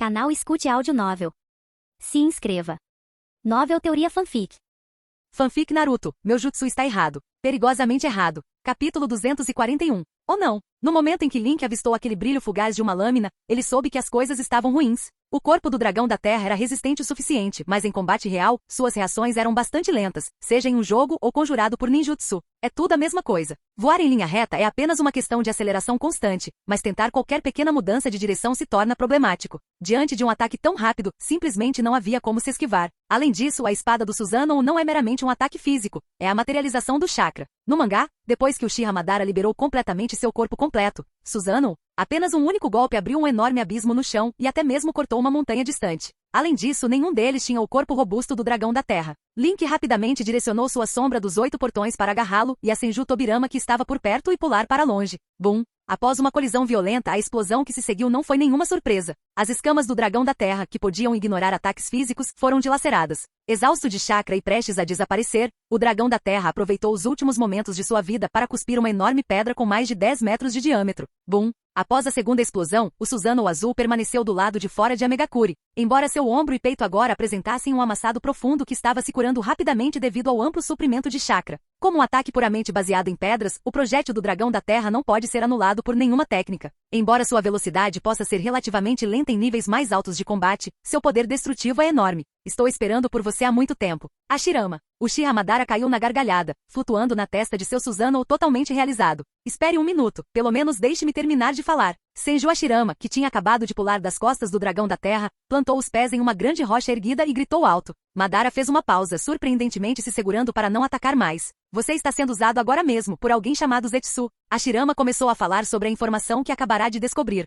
Canal Escute Áudio Novel. Se inscreva. Novel Teoria Fanfic. Fanfic Naruto, meu jutsu está errado. Perigosamente errado. Capítulo 241. Ou não. No momento em que Link avistou aquele brilho fugaz de uma lâmina, ele soube que as coisas estavam ruins. O corpo do dragão da terra era resistente o suficiente, mas em combate real, suas reações eram bastante lentas, seja em um jogo ou conjurado por ninjutsu. É tudo a mesma coisa. Voar em linha reta é apenas uma questão de aceleração constante, mas tentar qualquer pequena mudança de direção se torna problemático. Diante de um ataque tão rápido, simplesmente não havia como se esquivar. Além disso, a espada do Susanoo não é meramente um ataque físico, é a materialização do chakra. No mangá, depois que Uchiha Madara liberou completamente seu corpo completo, Susanoo, apenas um único golpe abriu um enorme abismo no chão e até mesmo cortou uma montanha distante. Além disso, nenhum deles tinha o corpo robusto do dragão da terra. Link rapidamente direcionou sua sombra dos 8 portões para agarrá-lo e a Senju Tobirama que estava por perto e pular para longe. Bum! Após uma colisão violenta, a explosão que se seguiu não foi nenhuma surpresa. As escamas do dragão da terra, que podiam ignorar ataques físicos, foram dilaceradas. Exausto de chakra e prestes a desaparecer, o dragão da terra aproveitou os últimos momentos de sua vida para cuspir uma enorme pedra com mais de 10 metros de diâmetro. Bum! Após a segunda explosão, o Susanoo azul permaneceu do lado de fora de Amegakure, embora seu ombro e peito agora apresentassem um amassado profundo que estava se curando rapidamente devido ao amplo suprimento de chakra. Como um ataque puramente baseado em pedras, o projétil do dragão da terra não pode ser anulado por nenhuma técnica. Embora sua velocidade possa ser relativamente lenta em níveis mais altos de combate, seu poder destrutivo é enorme. Estou esperando por você há muito tempo. Hashirama. Uchiha Madara caiu na gargalhada, flutuando na testa de seu Susanoo totalmente realizado. Espere um minuto, pelo menos deixe-me terminar de falar. Senju Hashirama, que tinha acabado de pular das costas do dragão da terra, plantou os pés em uma grande rocha erguida e gritou alto. Madara fez uma pausa, surpreendentemente se segurando para não atacar mais. Você está sendo usado agora mesmo por alguém chamado Zetsu. Hashirama começou a falar sobre a informação que acabará de descobrir.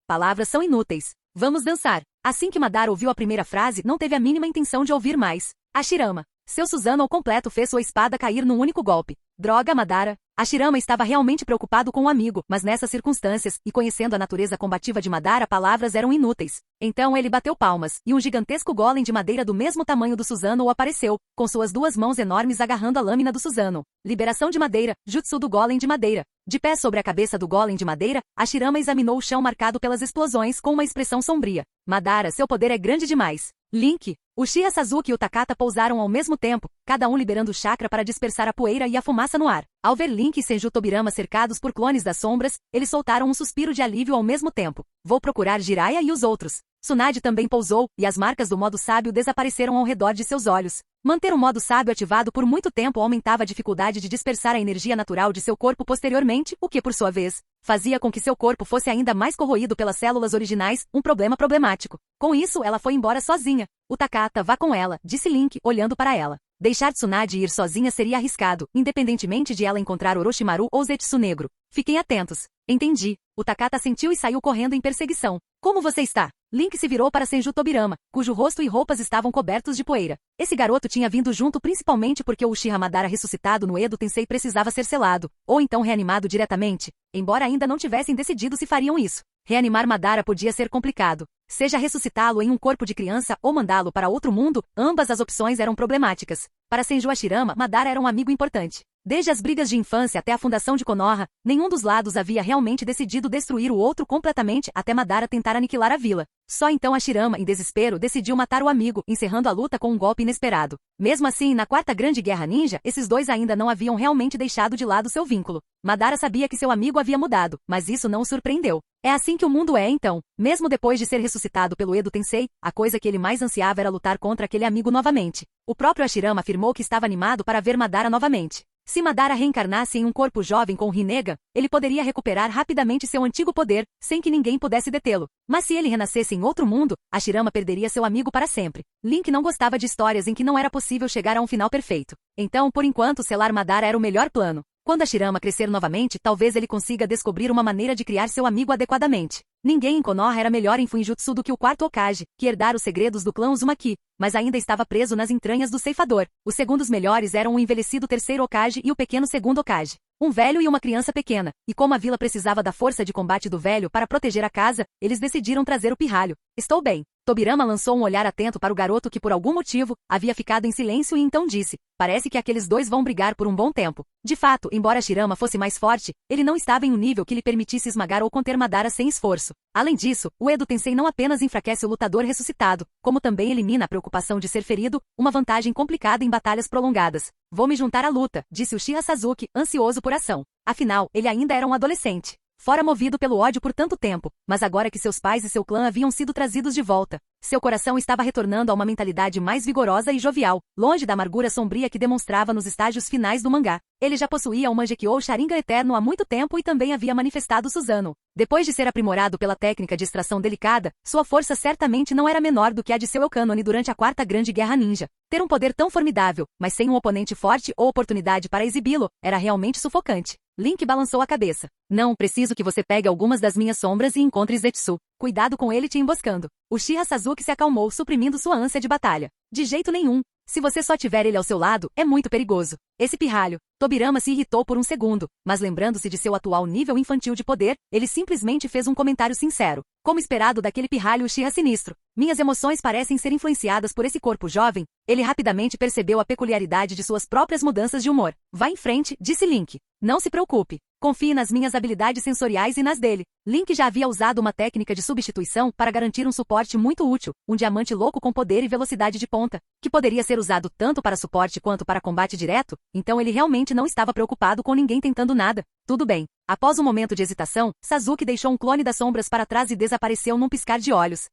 Palavras são inúteis. Vamos dançar. Assim que Madara ouviu a primeira frase, não teve a mínima intenção de ouvir mais. Hashirama. Seu Susanoo completo fez sua espada cair num único golpe. Droga, Madara. Hashirama estava realmente preocupado com o amigo, mas nessas circunstâncias, e conhecendo a natureza combativa de Madara, palavras eram inúteis. Então ele bateu palmas, e um gigantesco golem de madeira do mesmo tamanho do Susanoo apareceu, com suas duas mãos enormes agarrando a lâmina do Susanoo. Liberação de madeira, jutsu do golem de madeira. De pé sobre a cabeça do golem de madeira, Hashirama examinou o chão marcado pelas explosões com uma expressão sombria. Madara, seu poder é grande demais. Link, Uchiha Sasuke e o Takata pousaram ao mesmo tempo, cada um liberando o chakra para dispersar a poeira e a fumaça no ar. Ao ver Link e Senju Tobirama cercados por clones das sombras, eles soltaram um suspiro de alívio ao mesmo tempo. Vou procurar Jiraiya e os outros. Tsunade também pousou, e as marcas do modo sábio desapareceram ao redor de seus olhos. Manter o modo sábio ativado por muito tempo aumentava a dificuldade de dispersar a energia natural de seu corpo posteriormente, o que, por sua vez, fazia com que seu corpo fosse ainda mais corroído pelas células originais, um problema problemático. Com isso, ela foi embora sozinha. O Takata, vá com ela, disse Link, olhando para ela. Deixar Tsunade ir sozinha seria arriscado, independentemente de ela encontrar Orochimaru ou Zetsu Negro. Fiquem atentos. Entendi. O Takata sentiu e saiu correndo em perseguição. Como você está? Link se virou para Senju Tobirama, cujo rosto e roupas estavam cobertos de poeira. Esse garoto tinha vindo junto principalmente porque o Uchiha Madara ressuscitado no Edo Tensei precisava ser selado, ou então reanimado diretamente, embora ainda não tivessem decidido se fariam isso. Reanimar Madara podia ser complicado. Seja ressuscitá-lo em um corpo de criança ou mandá-lo para outro mundo, ambas as opções eram problemáticas. Para Senju Hashirama, Madara era um amigo importante. Desde as brigas de infância até a fundação de Konoha, nenhum dos lados havia realmente decidido destruir o outro completamente até Madara tentar aniquilar a vila. Só então Hashirama, em desespero, decidiu matar o amigo, encerrando a luta com um golpe inesperado. Mesmo assim, na Quarta Grande Guerra Ninja, esses dois ainda não haviam realmente deixado de lado seu vínculo. Madara sabia que seu amigo havia mudado, mas isso não o surpreendeu. É assim que o mundo é então. Mesmo depois de ser ressuscitado pelo Edo Tensei, a coisa que ele mais ansiava era lutar contra aquele amigo novamente. O próprio Hashirama afirmou que estava animado para ver Madara novamente. Se Madara reencarnasse em um corpo jovem com Rinnegan, ele poderia recuperar rapidamente seu antigo poder, sem que ninguém pudesse detê-lo. Mas se ele renascesse em outro mundo, Hashirama perderia seu amigo para sempre. Link não gostava de histórias em que não era possível chegar a um final perfeito. Então, por enquanto, selar Madara era o melhor plano. Quando Hashirama crescer novamente, talvez ele consiga descobrir uma maneira de criar seu amigo adequadamente. Ninguém em Konoha era melhor em Fuinjutsu do que o quarto Hokage, que herdara os segredos do clã Uzumaki, mas ainda estava preso nas entranhas do ceifador. Os segundos melhores eram o envelhecido terceiro Hokage e o pequeno segundo Hokage. Um velho e uma criança pequena, e como a vila precisava da força de combate do velho para proteger a casa, eles decidiram trazer o pirralho. Estou bem. Tobirama lançou um olhar atento para o garoto que por algum motivo havia ficado em silêncio e então disse, parece que aqueles dois vão brigar por um bom tempo. De fato, embora Shirama fosse mais forte, ele não estava em um nível que lhe permitisse esmagar ou conter Madara sem esforço. Além disso, o Edo Tensei não apenas enfraquece o lutador ressuscitado, como também elimina a preocupação de ser ferido, uma vantagem complicada em batalhas prolongadas. Vou me juntar à luta, disse Uchiha Sasuke, ansioso por ação. Afinal, ele ainda era um adolescente. Fora movido pelo ódio por tanto tempo, mas agora que seus pais e seu clã haviam sido trazidos de volta, seu coração estava retornando a uma mentalidade mais vigorosa e jovial, longe da amargura sombria que demonstrava nos estágios finais do mangá. Ele já possuía um Mangekyou Sharingan eterno há muito tempo e também havia manifestado Susanoo. Depois de ser aprimorado pela técnica de extração delicada, sua força certamente não era menor do que a de seu Elkanone durante a Quarta Grande Guerra Ninja. Ter um poder tão formidável, mas sem um oponente forte ou oportunidade para exibi-lo, era realmente sufocante. Link balançou a cabeça. Não, preciso que você pegue algumas das minhas sombras e encontre Zetsu. Cuidado com ele te emboscando. Uchiha Sasuke se acalmou, suprimindo sua ânsia de batalha. De jeito nenhum. Se você só tiver ele ao seu lado, é muito perigoso. Esse pirralho. Tobirama se irritou por um segundo, mas lembrando-se de seu atual nível infantil de poder, ele simplesmente fez um comentário sincero. Como esperado daquele pirralho Uchiha sinistro. Minhas emoções parecem ser influenciadas por esse corpo jovem. Ele rapidamente percebeu a peculiaridade de suas próprias mudanças de humor. Vá em frente, disse Link. Não se preocupe. Confie nas minhas habilidades sensoriais e nas dele. Link já havia usado uma técnica de substituição para garantir um suporte muito útil, um diamante louco com poder e velocidade de ponta, que poderia ser usado tanto para suporte quanto para combate direto, então ele realmente não estava preocupado com ninguém tentando nada. Tudo bem. Após um momento de hesitação, Sasuke deixou um clone das sombras para trás e desapareceu num piscar de olhos.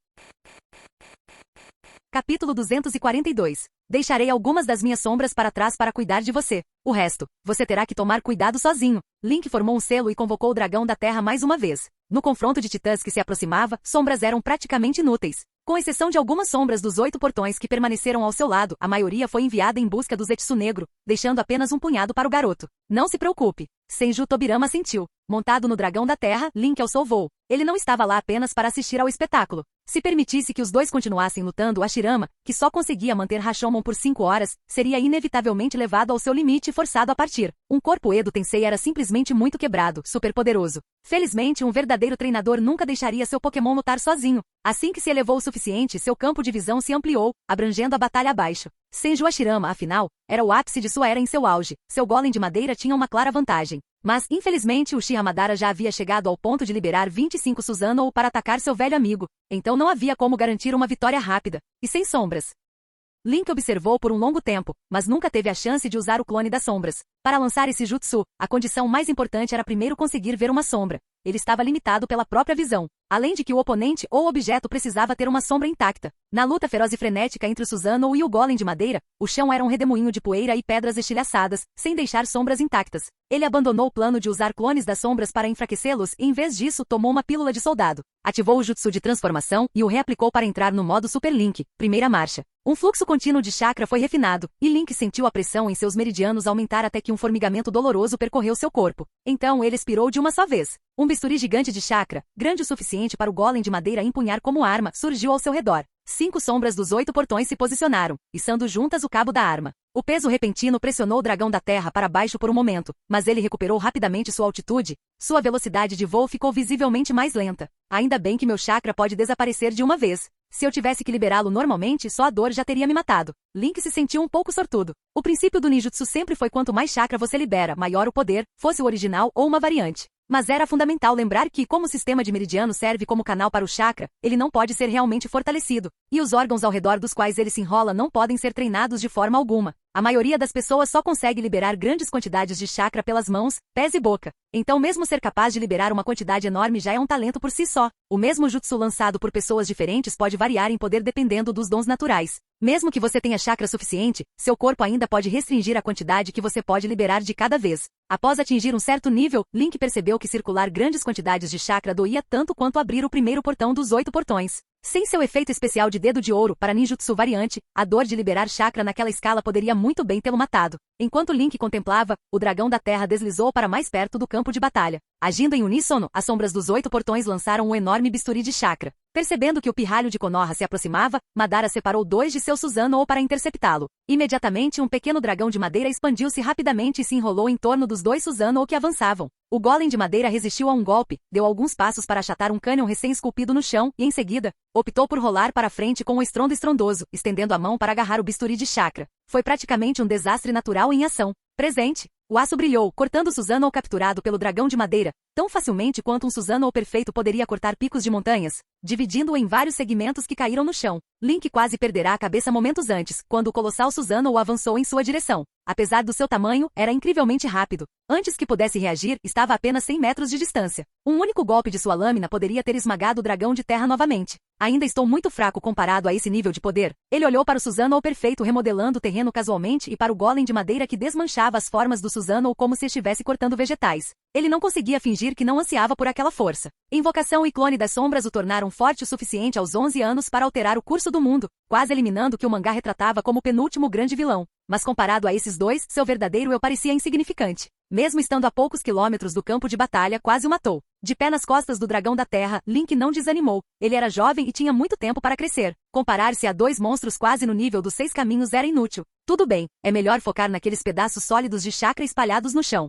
Capítulo 242. Deixarei algumas das minhas sombras para trás para cuidar de você. O resto, você terá que tomar cuidado sozinho. Link formou um selo e convocou o dragão da terra mais uma vez. No confronto de titãs que se aproximava, sombras eram praticamente inúteis. Com exceção de algumas sombras dos 8 portões que permaneceram ao seu lado, a maioria foi enviada em busca do Zetsu negro, deixando apenas um punhado para o garoto. Não se preocupe. Senju Tobirama sentiu. Montado no dragão da terra, Link alçou voo. Ele não estava lá apenas para assistir ao espetáculo. Se permitisse que os dois continuassem lutando, Hashirama, que só conseguia manter Rashomon por 5 horas, seria inevitavelmente levado ao seu limite e forçado a partir. Um corpo Edo Tensei era simplesmente muito quebrado, superpoderoso. Felizmente, um verdadeiro treinador nunca deixaria seu Pokémon lutar sozinho. Assim que se elevou o suficiente, seu campo de visão se ampliou, abrangendo a batalha abaixo. Senju Hashirama, afinal, era o ápice de sua era em seu auge. Seu golem de madeira tinha uma clara vantagem. Mas, infelizmente, Uchiha Madara já havia chegado ao ponto de liberar 25 Susanoo para atacar seu velho amigo. Então não havia como garantir uma vitória rápida. E sem sombras. Link observou por um longo tempo, mas nunca teve a chance de usar o clone das sombras. Para lançar esse jutsu, a condição mais importante era primeiro conseguir ver uma sombra. Ele estava limitado pela própria visão, além de que o oponente ou objeto precisava ter uma sombra intacta. Na luta feroz e frenética entre o Susanoo e o golem de madeira, o chão era um redemoinho de poeira e pedras estilhaçadas, sem deixar sombras intactas. Ele abandonou o plano de usar clones das sombras para enfraquecê-los e, em vez disso, tomou uma pílula de soldado. Ativou o jutsu de transformação e o reaplicou para entrar no modo Super Link, primeira marcha. Um fluxo contínuo de chakra foi refinado, e Link sentiu a pressão em seus meridianos aumentar até que um formigamento doloroso percorreu seu corpo. Então ele expirou de uma só vez. Um bisturi gigante de chakra, grande o suficiente para o golem de madeira empunhar como arma, surgiu ao seu redor. 5 sombras dos 8 portões se posicionaram, içando juntas o cabo da arma. O peso repentino pressionou o dragão da terra para baixo por um momento, mas ele recuperou rapidamente sua altitude. Sua velocidade de voo ficou visivelmente mais lenta. Ainda bem que meu chakra pode desaparecer de uma vez. Se eu tivesse que liberá-lo normalmente, só a dor já teria me matado. Link se sentiu um pouco sortudo. O princípio do ninjutsu sempre foi quanto mais chakra você libera, maior o poder, fosse o original ou uma variante. Mas era fundamental lembrar que, como o sistema de meridiano serve como canal para o chakra, ele não pode ser realmente fortalecido, e os órgãos ao redor dos quais ele se enrola não podem ser treinados de forma alguma. A maioria das pessoas só consegue liberar grandes quantidades de chakra pelas mãos, pés e boca. Então mesmo ser capaz de liberar uma quantidade enorme já é um talento por si só. O mesmo jutsu lançado por pessoas diferentes pode variar em poder dependendo dos dons naturais. Mesmo que você tenha chakra suficiente, seu corpo ainda pode restringir a quantidade que você pode liberar de cada vez. Após atingir um certo nível, Link percebeu que circular grandes quantidades de chakra doía tanto quanto abrir o primeiro portão dos 8 portões. Sem seu efeito especial de dedo de ouro para ninjutsu variante, a dor de liberar chakra naquela escala poderia muito bem tê-lo matado. Enquanto Link contemplava, o dragão da terra deslizou para mais perto do campo de batalha. Agindo em uníssono, as sombras dos 8 portões lançaram um enorme bisturi de chakra. Percebendo que o pirralho de Konoha se aproximava, Madara separou 2 de seus Susanoo para interceptá-lo. Imediatamente um pequeno dragão de madeira expandiu-se rapidamente e se enrolou em torno dos 2 Susanoo que avançavam. O golem de madeira resistiu a um golpe, deu alguns passos para achatar um cânion recém-esculpido no chão e, em seguida, optou por rolar para frente com um estrondo estrondoso, estendendo a mão para agarrar o bisturi de chakra. Foi praticamente um desastre natural em ação. Presente. O aço brilhou, cortando o Susanoo capturado pelo dragão de madeira, tão facilmente quanto um Susanoo perfeito poderia cortar picos de montanhas, dividindo-o em vários segmentos que caíram no chão. Link quase perderá a cabeça momentos antes, quando o colossal Susanoo avançou em sua direção. Apesar do seu tamanho, era incrivelmente rápido. Antes que pudesse reagir, estava a apenas 100 metros de distância. Um único golpe de sua lâmina poderia ter esmagado o dragão de terra novamente. Ainda estou muito fraco comparado a esse nível de poder. Ele olhou para o Susanoo perfeito remodelando o terreno casualmente e para o golem de madeira que desmanchava as formas do Susanoo como se estivesse cortando vegetais. Ele não conseguia fingir que não ansiava por aquela força. Invocação e clone das sombras o tornaram forte o suficiente aos 11 anos para alterar o curso do mundo, quase eliminando o que o mangá retratava como o penúltimo grande vilão. Mas comparado a esses 2, seu verdadeiro eu parecia insignificante. Mesmo estando a poucos quilômetros do campo de batalha, quase o matou. De pé nas costas do dragão da terra, Link não desanimou. Ele era jovem e tinha muito tempo para crescer. Comparar-se a 2 monstros quase no nível dos 6 caminhos era inútil. Tudo bem, é melhor focar naqueles pedaços sólidos de chakra espalhados no chão.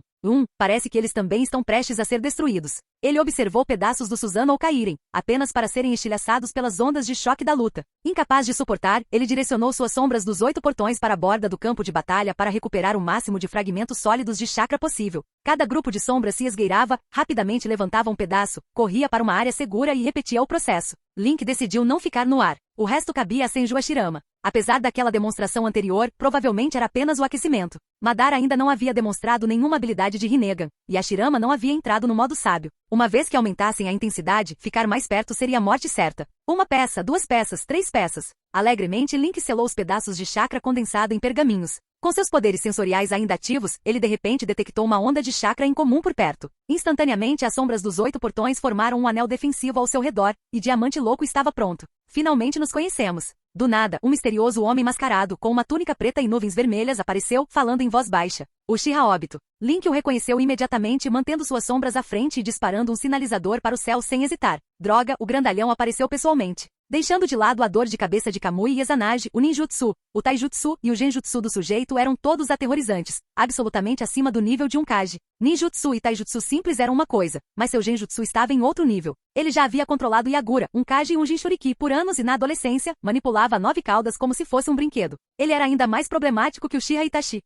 Parece que eles também estão prestes a ser destruídos. Ele observou pedaços do Susanoo caírem, apenas para serem estilhaçados pelas ondas de choque da luta. Incapaz de suportar, ele direcionou suas sombras dos 8 portões para a borda do campo de batalha para recuperar o máximo de fragmentos sólidos de chakra possível. Cada grupo de sombras se esgueirava, rapidamente levantava um pedaço, corria para uma área segura e repetia o processo. Link decidiu não ficar no ar. O resto cabia a Senju Hashirama. Apesar daquela demonstração anterior, provavelmente era apenas o aquecimento. Madara ainda não havia demonstrado nenhuma habilidade de Rinnegan, e Hashirama não havia entrado no modo sábio. Uma vez que aumentassem a intensidade, ficar mais perto seria a morte certa. 1 peça, 2 peças, 3 peças. Alegremente Link selou os pedaços de chakra condensado em pergaminhos. Com seus poderes sensoriais ainda ativos, ele de repente detectou uma onda de chakra incomum por perto. Instantaneamente as sombras dos 8 portões formaram um anel defensivo ao seu redor, e Diamante Louco estava pronto. Finalmente nos conhecemos. Do nada, um misterioso homem mascarado, com uma túnica preta e nuvens vermelhas apareceu, falando em voz baixa. Uchiha Obito. Link o reconheceu imediatamente mantendo suas sombras à frente e disparando um sinalizador para o céu sem hesitar. Droga, o grandalhão apareceu pessoalmente. Deixando de lado a dor de cabeça de Kamui e Izanagi, o ninjutsu, o taijutsu e o genjutsu do sujeito eram todos aterrorizantes, absolutamente acima do nível de um Kage. Ninjutsu e taijutsu simples eram uma coisa, mas seu genjutsu estava em outro nível. Ele já havia controlado Yagura, um Kage e um Jinchuriki por anos e na adolescência, manipulava 9 caudas como se fosse um brinquedo. Ele era ainda mais problemático que o Uchiha Itachi.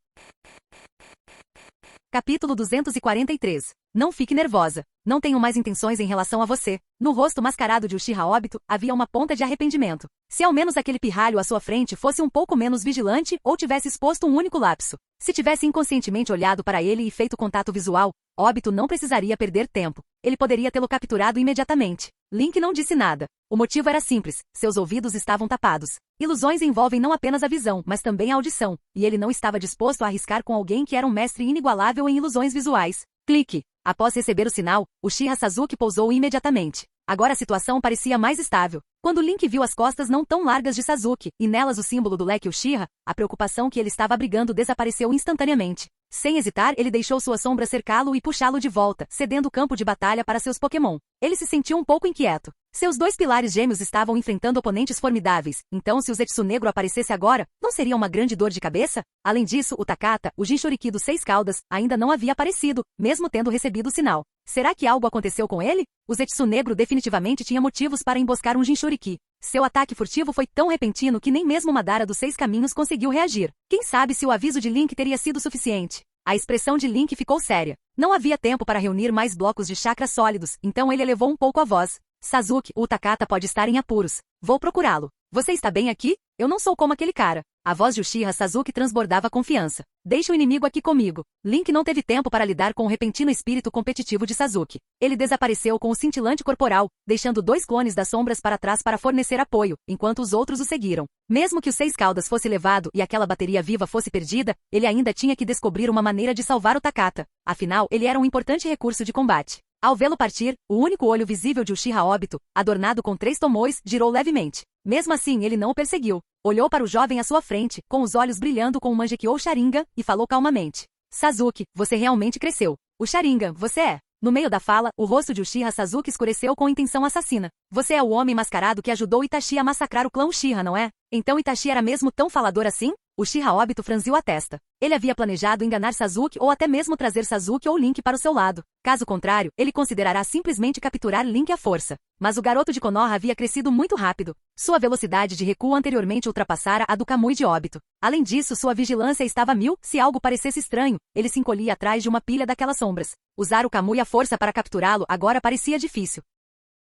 Capítulo 243. Não fique nervosa. Não tenho mais intenções em relação a você. No rosto mascarado de Uchiha Obito, havia uma ponta de arrependimento. Se ao menos aquele pirralho à sua frente fosse um pouco menos vigilante ou tivesse exposto um único lapso. Se tivesse inconscientemente olhado para ele e feito contato visual, Obito não precisaria perder tempo. Ele poderia tê-lo capturado imediatamente. Link não disse nada. O motivo era simples, seus ouvidos estavam tapados. Ilusões envolvem não apenas a visão, mas também a audição, e ele não estava disposto a arriscar com alguém que era um mestre inigualável em ilusões visuais. Clique. Após receber o sinal, Uchiha Sasuke pousou imediatamente. Agora a situação parecia mais estável. Quando Link viu as costas não tão largas de Sasuke, e nelas o símbolo do leque Uchiha, a preocupação que ele estava abrigando desapareceu instantaneamente. Sem hesitar, ele deixou sua sombra cercá-lo e puxá-lo de volta, cedendo o campo de batalha para seus Pokémon. Ele se sentiu um pouco inquieto. Seus 2 pilares gêmeos estavam enfrentando oponentes formidáveis, então se o Zetsu Negro aparecesse agora, não seria uma grande dor de cabeça? Além disso, o Takata, o Jinchuriki dos 6 caudas, ainda não havia aparecido, mesmo tendo recebido o sinal. Será que algo aconteceu com ele? O Zetsu Negro definitivamente tinha motivos para emboscar um Jinchuriki. Seu ataque furtivo foi tão repentino que nem mesmo Madara dos 6 caminhos conseguiu reagir. Quem sabe se o aviso de Link teria sido suficiente? A expressão de Link ficou séria. Não havia tempo para reunir mais blocos de chakra sólidos, então ele elevou um pouco a voz. Sasuke, o Takata pode estar em apuros. Vou procurá-lo. Você está bem aqui? Eu não sou como aquele cara. A voz de Uchiha Sasuke transbordava confiança. Deixe o inimigo aqui comigo. Link não teve tempo para lidar com o repentino espírito competitivo de Sasuke. Ele desapareceu com o cintilante corporal, deixando 2 clones das sombras para trás para fornecer apoio, enquanto os outros o seguiram. Mesmo que os 6 caudas fosse levado e aquela bateria viva fosse perdida, ele ainda tinha que descobrir uma maneira de salvar o Takata. Afinal, ele era um importante recurso de combate. Ao vê-lo partir, o único olho visível de Uchiha Obito, adornado com 3 tomões, girou levemente. Mesmo assim, ele não o perseguiu. Olhou para o jovem à sua frente, com os olhos brilhando com o Mangekyou Sharingan, e falou calmamente. Sasuke, você realmente cresceu. O Sharingan, você é. No meio da fala, o rosto de Uchiha Sasuke escureceu com intenção assassina. Você é o homem mascarado que ajudou Itachi a massacrar o clã Uchiha, não é? Então Itachi era mesmo tão falador assim? Uchiha Obito franziu a testa. Ele havia planejado enganar Sasuke ou até mesmo trazer Sasuke ou Link para o seu lado. Caso contrário, ele considerará simplesmente capturar Link à força. Mas o garoto de Konoha havia crescido muito rápido. Sua velocidade de recuo anteriormente ultrapassara a do Kamui de Obito. Além disso, sua vigilância estava a 1000, se algo parecesse estranho, ele se encolhia atrás de uma pilha daquelas sombras. Usar o Kamui à força para capturá-lo agora parecia difícil.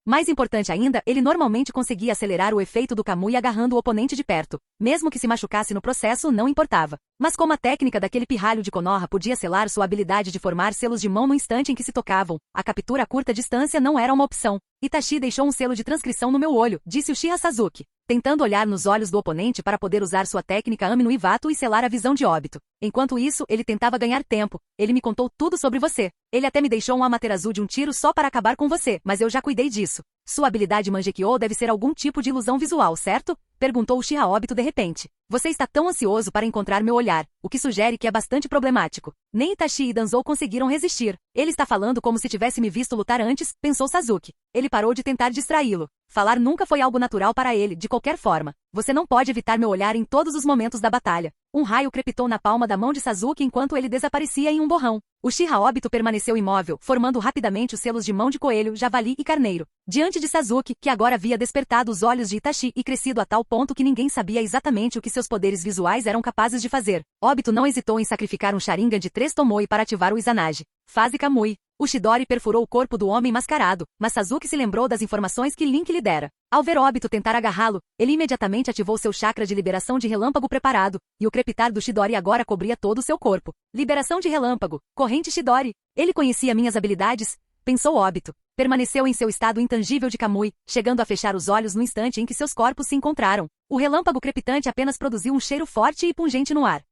Mais importante ainda, ele normalmente conseguia acelerar o efeito do Kamui agarrando o oponente de perto. Mesmo que se machucasse no processo, não importava. Mas como a técnica daquele pirralho de Konoha podia selar sua habilidade de formar selos de mão no instante em que se tocavam, a captura a curta distância não era uma opção. Itachi deixou um selo de transcrição no meu olho, disse Uchiha Sasuke, tentando olhar nos olhos do oponente para poder usar sua técnica Ame no Ivato e selar a visão de Obito. Enquanto isso, ele tentava ganhar tempo. Ele me contou tudo sobre você. Ele até me deixou um Amaterasu de um tiro só para acabar com você, mas eu já cuidei disso. Sua habilidade Mangekyo deve ser algum tipo de ilusão visual, certo? Perguntou Uchiha Obito de repente. Você está tão ansioso para encontrar meu olhar, o que sugere que é bastante problemático. Nem Itachi e Danzou conseguiram resistir. Ele está falando como se tivesse me visto lutar antes, pensou Sasuke. Ele parou de tentar distraí-lo. Falar nunca foi algo natural para ele, de qualquer forma. Você não pode evitar meu olhar em todos os momentos da batalha. Um raio crepitou na palma da mão de Sasuke enquanto ele desaparecia em um borrão. Uchiha Obito permaneceu imóvel, formando rapidamente os selos de mão de coelho, javali e carneiro. Diante de Sasuke, que agora havia despertado os olhos de Itachi e crescido a tal ponto que ninguém sabia exatamente o que seus poderes visuais eram capazes de fazer. Obito não hesitou em sacrificar um Sharingan de 3 Tomoe para ativar o Izanagi. Fase Kamui. O Chidori perfurou o corpo do homem mascarado, mas Sasuke se lembrou das informações que Link lhe dera. Ao ver Obito tentar agarrá-lo, ele imediatamente ativou seu chakra de liberação de relâmpago preparado, e o crepitar do Chidori agora cobria todo o seu corpo. Liberação de relâmpago, corrente Chidori. Ele conhecia minhas habilidades, pensou Obito. Permaneceu em seu estado intangível de Kamui, chegando a fechar os olhos no instante em que seus corpos se encontraram. O relâmpago crepitante apenas produziu um cheiro forte e pungente no ar.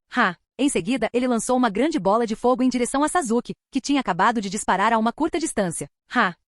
Em seguida, ele lançou uma grande bola de fogo em direção a Sasuke, que tinha acabado de disparar a uma curta distância.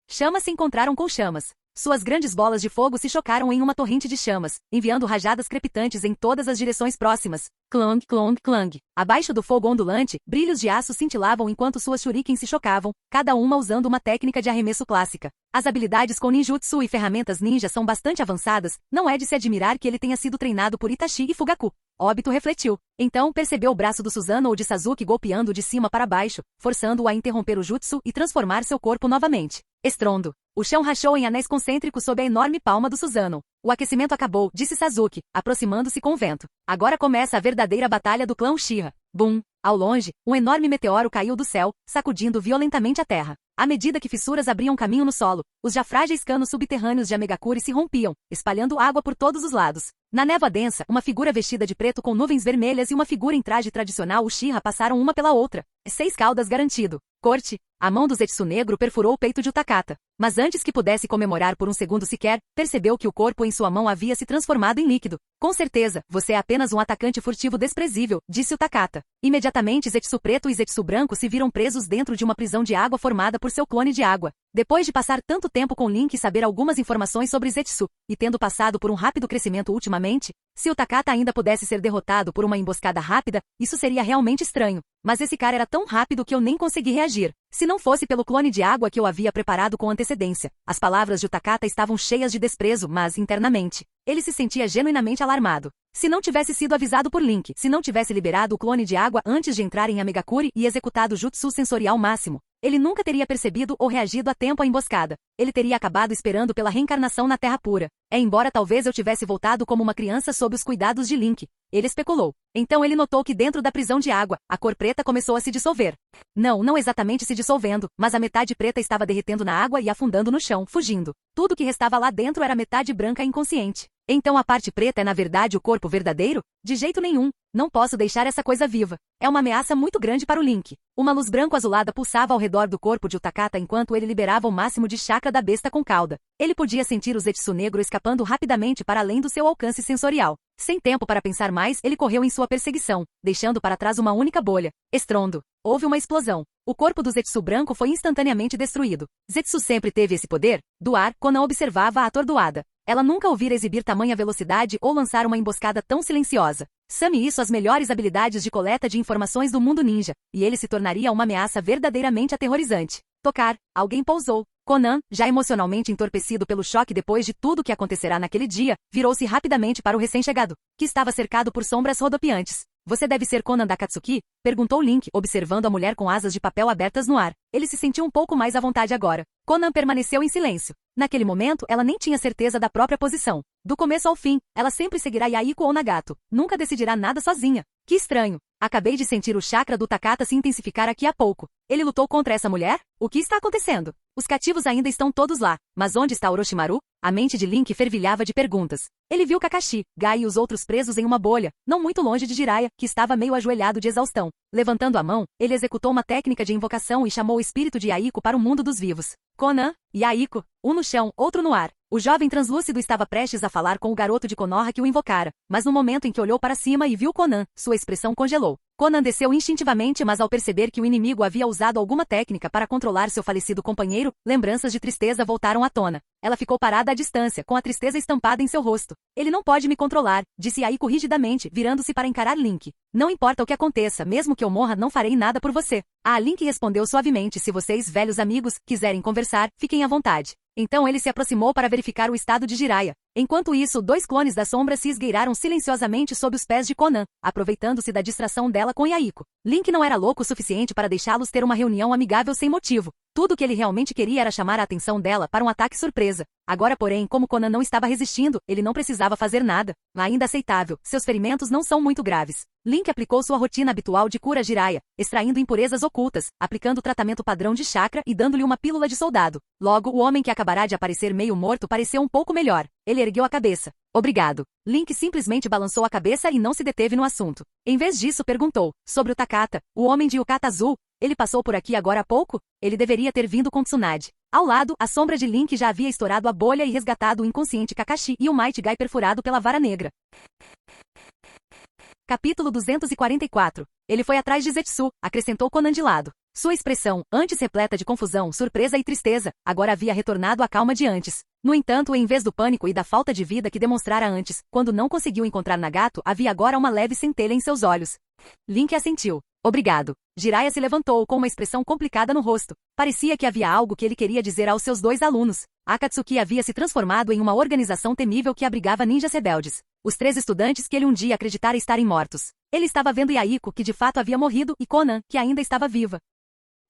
Chamas se encontraram com chamas. Suas grandes bolas de fogo se chocaram em uma torrente de chamas, enviando rajadas crepitantes em todas as direções próximas. Clong, clong, clang. Abaixo do fogo ondulante, brilhos de aço cintilavam enquanto suas shurikens se chocavam, cada uma usando uma técnica de arremesso clássica. As habilidades com ninjutsu e ferramentas ninja são bastante avançadas, não é de se admirar que ele tenha sido treinado por Itachi e Fugaku. Obito refletiu. Então percebeu o braço do Susanoo ou de Sasuke golpeando de cima para baixo, forçando-o a interromper o jutsu e transformar seu corpo novamente. Estrondo. O chão rachou em anéis concêntricos sob a enorme palma do Susanoo. O aquecimento acabou, disse Sasuke, aproximando-se com o vento. Agora começa a verdadeira batalha do clã Uchiha. Bum! Ao longe, um enorme meteoro caiu do céu, sacudindo violentamente a terra. À medida que fissuras abriam caminho no solo, os já frágeis canos subterrâneos de Amegakure se rompiam, espalhando água por todos os lados. Na névoa densa, uma figura vestida de preto com nuvens vermelhas e uma figura em traje tradicional Uchiha passaram uma pela outra. 6 caudas garantido. Corte. A mão do Zetsu negro perfurou o peito de Utakata. Mas antes que pudesse comemorar por um segundo sequer, percebeu que o corpo em sua mão havia se transformado em líquido. Com certeza, você é apenas um atacante furtivo desprezível, disse Utakata. Imediatamente Zetsu preto e Zetsu branco se viram presos dentro de uma prisão de água formada por seu clone de água. Depois de passar tanto tempo com Link e saber algumas informações sobre Zetsu, e tendo passado por um rápido crescimento ultimamente, se Utakata ainda pudesse ser derrotado por uma emboscada rápida, isso seria realmente estranho. Mas esse cara era tão rápido que eu nem consegui reagir. Se não fosse pelo clone de água que eu havia preparado com antecedência. As palavras de Utakata estavam cheias de desprezo, mas, internamente, ele se sentia genuinamente alarmado. Se não tivesse sido avisado por Link, se não tivesse liberado o clone de água antes de entrar em Amegakure e executado o jutsu sensorial máximo, ele nunca teria percebido ou reagido a tempo à emboscada. Ele teria acabado esperando pela reencarnação na Terra Pura. Embora talvez eu tivesse voltado como uma criança sob os cuidados de Link. Ele especulou. Então ele notou que dentro da prisão de água, a cor preta começou a se dissolver. Não exatamente se dissolvendo, mas a metade preta estava derretendo na água e afundando no chão, fugindo. Tudo que restava lá dentro era metade branca e inconsciente. Então a parte preta é na verdade o corpo verdadeiro? De jeito nenhum. Não posso deixar essa coisa viva. É uma ameaça muito grande para o Link. Uma luz branco-azulada pulsava ao redor do corpo de Utakata enquanto ele liberava o máximo de chakra da besta com cauda. Ele podia sentir o Zetsu negro escapando rapidamente para além do seu alcance sensorial. Sem tempo para pensar mais, ele correu em sua perseguição, deixando para trás uma única bolha. Estrondo. Houve uma explosão. O corpo do Zetsu branco foi instantaneamente destruído. Zetsu sempre teve esse poder? Do ar, Konan observava-a atordoada. Ela nunca ouvira exibir tamanha velocidade ou lançar uma emboscada tão silenciosa. Some isso as melhores habilidades de coleta de informações do mundo ninja, e ele se tornaria uma ameaça verdadeiramente aterrorizante. Tocar. Alguém pousou. Conan, já emocionalmente entorpecido pelo choque depois de tudo que acontecerá naquele dia, virou-se rapidamente para o recém-chegado, que estava cercado por sombras rodopiantes. Você deve ser Conan da Katsuki? Perguntou Link, observando a mulher com asas de papel abertas no ar. Ele se sentiu um pouco mais à vontade agora. Conan permaneceu em silêncio. Naquele momento, ela nem tinha certeza da própria posição. Do começo ao fim, ela sempre seguirá Yaiko ou Nagato. Nunca decidirá nada sozinha. Que estranho. Acabei de sentir o chakra do Takata se intensificar aqui há pouco. Ele lutou contra essa mulher? O que está acontecendo? Os cativos ainda estão todos lá. Mas onde está Orochimaru? A mente de Link fervilhava de perguntas. Ele viu Kakashi, Gai e os outros presos em uma bolha, não muito longe de Jiraiya, que estava meio ajoelhado de exaustão. Levantando a mão, ele executou uma técnica de invocação e chamou o espírito de Yaiko para o mundo dos vivos. Conan, Yaiko, um no chão, outro no ar. O jovem translúcido estava prestes a falar com o garoto de Konoha que o invocara, mas no momento em que olhou para cima e viu Conan, sua expressão congelou. Conan desceu instintivamente, mas ao perceber que o inimigo havia usado alguma técnica para controlar seu falecido companheiro, lembranças de tristeza voltaram à tona. Ela ficou parada à distância, com a tristeza estampada em seu rosto. Ele não pode me controlar, disse Yaiko rigidamente, virando-se para encarar Link. Não importa o que aconteça, mesmo que eu morra, não farei nada por você. Link respondeu suavemente: se vocês, velhos amigos, quiserem conversar, fiquem à vontade. Então ele se aproximou para verificar o estado de Jiraiya. Enquanto isso, 2 clones da sombra se esgueiraram silenciosamente sob os pés de Conan, aproveitando-se da distração dela com Yaiko. Link não era louco o suficiente para deixá-los ter uma reunião amigável sem motivo. Tudo o que ele realmente queria era chamar a atenção dela para um ataque surpresa. Agora, porém, como Conan não estava resistindo, ele não precisava fazer nada. Ainda aceitável, seus ferimentos não são muito graves. Link aplicou sua rotina habitual de cura a Jiraiya, extraindo impurezas ocultas, aplicando o tratamento padrão de chakra e dando-lhe uma pílula de soldado. Logo, o homem que acabará de aparecer meio morto pareceu um pouco melhor. Ele ergueu a cabeça. Obrigado. Link simplesmente balançou a cabeça e não se deteve no assunto. Em vez disso, perguntou sobre o Takata, o homem de Yukata Azul. Ele passou por aqui agora há pouco? Ele deveria ter vindo com Tsunade. Ao lado, a sombra de Link já havia estourado a bolha e resgatado o inconsciente Kakashi e o Might Guy perfurado pela vara negra. Capítulo 244. Ele foi atrás de Zetsu, acrescentou Conan de lado. Sua expressão, antes repleta de confusão, surpresa e tristeza, agora havia retornado à calma de antes. No entanto, em vez do pânico e da falta de vida que demonstrara antes, quando não conseguiu encontrar Nagato, havia agora uma leve centelha em seus olhos. Link assentiu. Obrigado. Jiraiya se levantou com uma expressão complicada no rosto. Parecia que havia algo que ele queria dizer aos seus 2 alunos. Akatsuki havia se transformado em uma organização temível que abrigava ninjas rebeldes. Os 3 estudantes que ele um dia acreditara estarem mortos. Ele estava vendo Yaiko, que de fato havia morrido, e Conan, que ainda estava viva.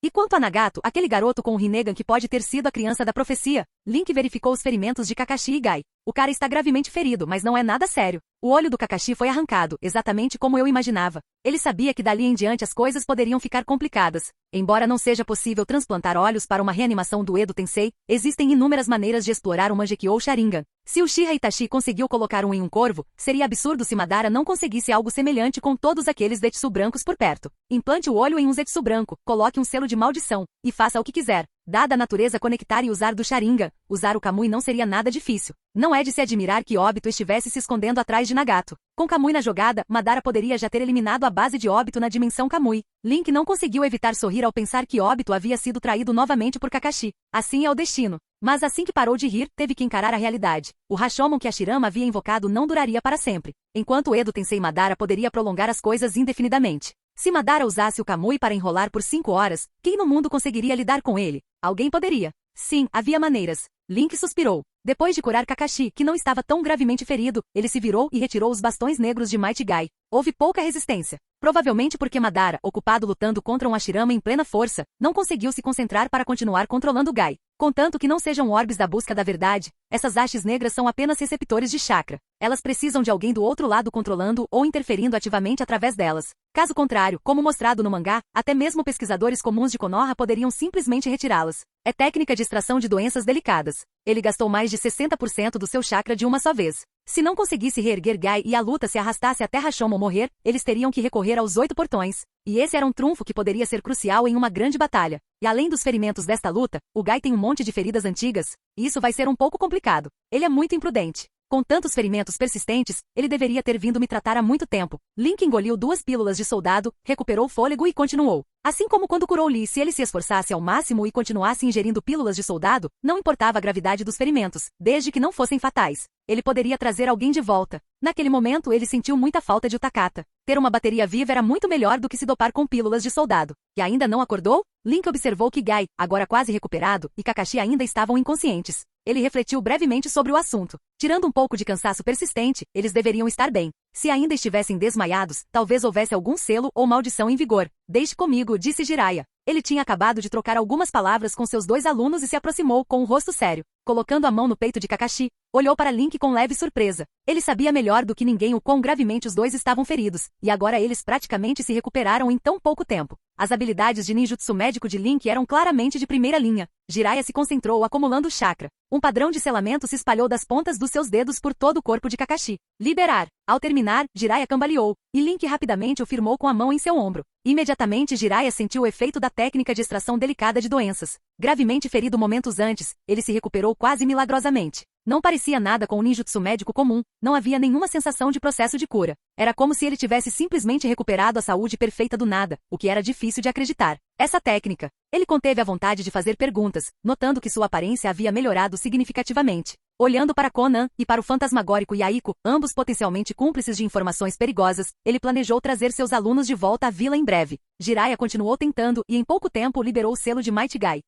E quanto a Nagato, aquele garoto com o Rinnegan que pode ter sido a criança da profecia, Link verificou os ferimentos de Kakashi e Gai. O cara está gravemente ferido, mas não é nada sério. O olho do Kakashi foi arrancado, exatamente como eu imaginava. Ele sabia que dali em diante as coisas poderiam ficar complicadas. Embora não seja possível transplantar olhos para uma reanimação do Edo Tensei, existem inúmeras maneiras de explorar o Mangekyou ou Sharingan. Se o Uchiha Itachi conseguiu colocar um em um corvo, seria absurdo se Madara não conseguisse algo semelhante com todos aqueles Zetsu brancos por perto. Implante o olho em um Zetsu branco, coloque um selo de maldição, e faça o que quiser. Dada a natureza conectar e usar do Sharingan, usar o Kamui não seria nada difícil. Não é de se admirar que Obito estivesse se escondendo atrás de Nagato. Com Kamui na jogada, Madara poderia já ter eliminado a base de Obito na dimensão Kamui. Link não conseguiu evitar sorrir ao pensar que Obito havia sido traído novamente por Kakashi. Assim é o destino. Mas assim que parou de rir, teve que encarar a realidade. O Rashomon que Hashirama havia invocado não duraria para sempre. Enquanto Edo Tensei Madara poderia prolongar as coisas indefinidamente. Se Madara usasse o Kamui para enrolar por 5 horas, quem no mundo conseguiria lidar com ele? Alguém poderia. Sim, havia maneiras. Link suspirou. Depois de curar Kakashi, que não estava tão gravemente ferido, ele se virou e retirou os bastões negros de Might Guy. Houve pouca resistência. Provavelmente porque Madara, ocupado lutando contra um Hashirama em plena força, não conseguiu se concentrar para continuar controlando Guy. Contanto que não sejam orbes da busca da verdade, essas hastes negras são apenas receptores de chakra. Elas precisam de alguém do outro lado controlando ou interferindo ativamente através delas. Caso contrário, como mostrado no mangá, até mesmo pesquisadores comuns de Konoha poderiam simplesmente retirá-las. É técnica de extração de doenças delicadas. Ele gastou mais de 60% do seu chakra de uma só vez. Se não conseguisse reerguer Guy e a luta se arrastasse até Rashomon morrer, eles teriam que recorrer aos 8 portões. E esse era um trunfo que poderia ser crucial em uma grande batalha. E além dos ferimentos desta luta, o Guy tem um monte de feridas antigas, e isso vai ser um pouco complicado. Ele é muito imprudente. Com tantos ferimentos persistentes, ele deveria ter vindo me tratar há muito tempo. Link engoliu 2 pílulas de soldado, recuperou o fôlego e continuou. Assim como quando curou Lee, se ele se esforçasse ao máximo e continuasse ingerindo pílulas de soldado, não importava a gravidade dos ferimentos, desde que não fossem fatais. Ele poderia trazer alguém de volta. Naquele momento ele sentiu muita falta de Utakata. Ter uma bateria viva era muito melhor do que se dopar com pílulas de soldado. E ainda não acordou? Link observou que Guy, agora quase recuperado, e Kakashi ainda estavam inconscientes. Ele refletiu brevemente sobre o assunto. Tirando um pouco de cansaço persistente, eles deveriam estar bem. Se ainda estivessem desmaiados, talvez houvesse algum selo ou maldição em vigor. Deixe comigo, disse Jiraiya. Ele tinha acabado de trocar algumas palavras com seus 2 alunos e se aproximou com um rosto sério. Colocando a mão no peito de Kakashi, olhou para Link com leve surpresa. Ele sabia melhor do que ninguém o quão gravemente os 2 estavam feridos, e agora eles praticamente se recuperaram em tão pouco tempo. As habilidades de ninjutsu médico de Link eram claramente de primeira linha. Jiraiya se concentrou acumulando chakra. Um padrão de selamento se espalhou das pontas dos seus dedos por todo o corpo de Kakashi. Liberar. Ao terminar, Jiraiya cambaleou, e Link rapidamente o firmou com a mão em seu ombro. Imediatamente Jiraiya sentiu o efeito da técnica de extração delicada de doenças. Gravemente ferido momentos antes, ele se recuperou quase milagrosamente. Não parecia nada com o ninjutsu médico comum, não havia nenhuma sensação de processo de cura. Era como se ele tivesse simplesmente recuperado a saúde perfeita do nada, o que era difícil de acreditar. Essa técnica. Ele conteve a vontade de fazer perguntas, notando que sua aparência havia melhorado significativamente. Olhando para Conan e para o fantasmagórico Yaiko, ambos potencialmente cúmplices de informações perigosas, ele planejou trazer seus alunos de volta à vila em breve. Jiraiya continuou tentando e em pouco tempo liberou o selo de Might Guy.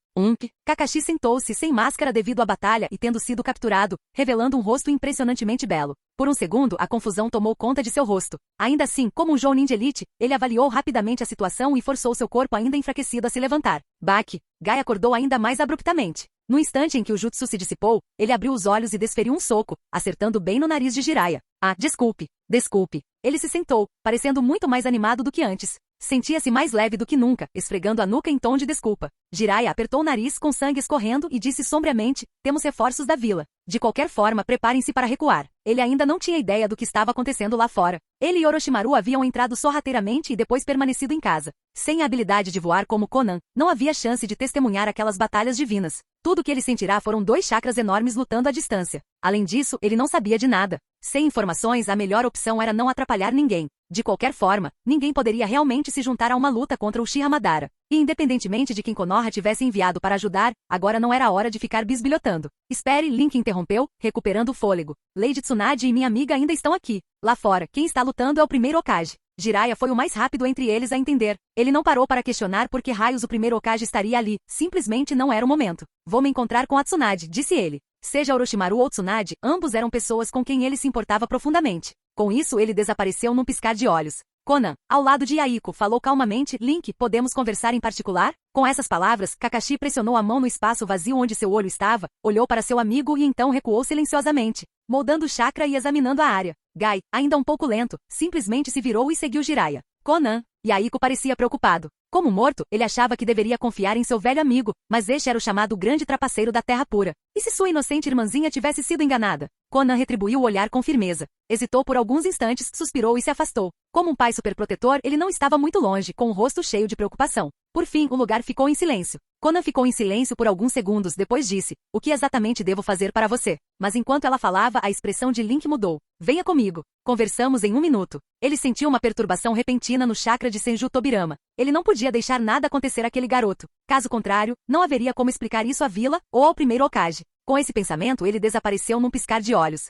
Kakashi sentou-se sem máscara devido à batalha e tendo sido capturado, revelando um rosto impressionantemente belo. Por um segundo, a confusão tomou conta de seu rosto. Ainda assim, como um Jounin de elite, ele avaliou rapidamente a situação e forçou seu corpo ainda enfraquecido a se levantar. Baki. Guy acordou ainda mais abruptamente. No instante em que o jutsu se dissipou, ele abriu os olhos e desferiu um soco, acertando bem no nariz de Jiraiya. Ah, desculpe. Desculpe. Ele se sentou, parecendo muito mais animado do que antes. Sentia-se mais leve do que nunca, esfregando a nuca em tom de desculpa. Jiraiya apertou o nariz com sangue escorrendo e disse sombriamente, temos reforços da vila. De qualquer forma, preparem-se para recuar. Ele ainda não tinha ideia do que estava acontecendo lá fora. Ele e Orochimaru haviam entrado sorrateiramente e depois permanecido em casa. Sem a habilidade de voar como Conan, não havia chance de testemunhar aquelas batalhas divinas. Tudo que ele sentirá foram 2 chakras enormes lutando à distância. Além disso, ele não sabia de nada. Sem informações, a melhor opção era não atrapalhar ninguém. De qualquer forma, ninguém poderia realmente se juntar a uma luta contra o Uchiha Madara. E independentemente de quem Konoha tivesse enviado para ajudar, agora não era a hora de ficar bisbilhotando. Espere, Link interrompeu, recuperando o fôlego. Lady Tsunade e minha amiga ainda estão aqui. Lá fora, quem está lutando é o primeiro Hokage. Jiraiya foi o mais rápido entre eles a entender. Ele não parou para questionar por que raios o primeiro Hokage estaria ali, simplesmente não era o momento. Vou me encontrar com a Tsunade, disse ele. Seja Orochimaru ou Tsunade, ambos eram pessoas com quem ele se importava profundamente. Com isso ele desapareceu num piscar de olhos. Conan, ao lado de Yaiko, falou calmamente, Link, podemos conversar em particular? Com essas palavras, Kakashi pressionou a mão no espaço vazio onde seu olho estava, olhou para seu amigo e então recuou silenciosamente, moldando o chakra e examinando a área. Guy, ainda um pouco lento, simplesmente se virou e seguiu Jiraiya. Conan. Yaiko parecia preocupado. Como morto, ele achava que deveria confiar em seu velho amigo, mas este era o chamado grande trapaceiro da Terra Pura. E se sua inocente irmãzinha tivesse sido enganada? Conan retribuiu o olhar com firmeza. Hesitou por alguns instantes, suspirou e se afastou. Como um pai superprotetor, ele não estava muito longe, com o rosto cheio de preocupação. Por fim, o lugar ficou em silêncio. Conan ficou em silêncio por alguns segundos, depois disse, o que exatamente devo fazer para você? Mas enquanto ela falava, a expressão de Link mudou. Venha comigo. Conversamos em 1 minuto. Ele sentiu uma perturbação repentina no chakra de Senju Tobirama. Ele não podia deixar nada acontecer àquele garoto. Caso contrário, não haveria como explicar isso à vila ou ao primeiro Hokage. Com esse pensamento, ele desapareceu num piscar de olhos.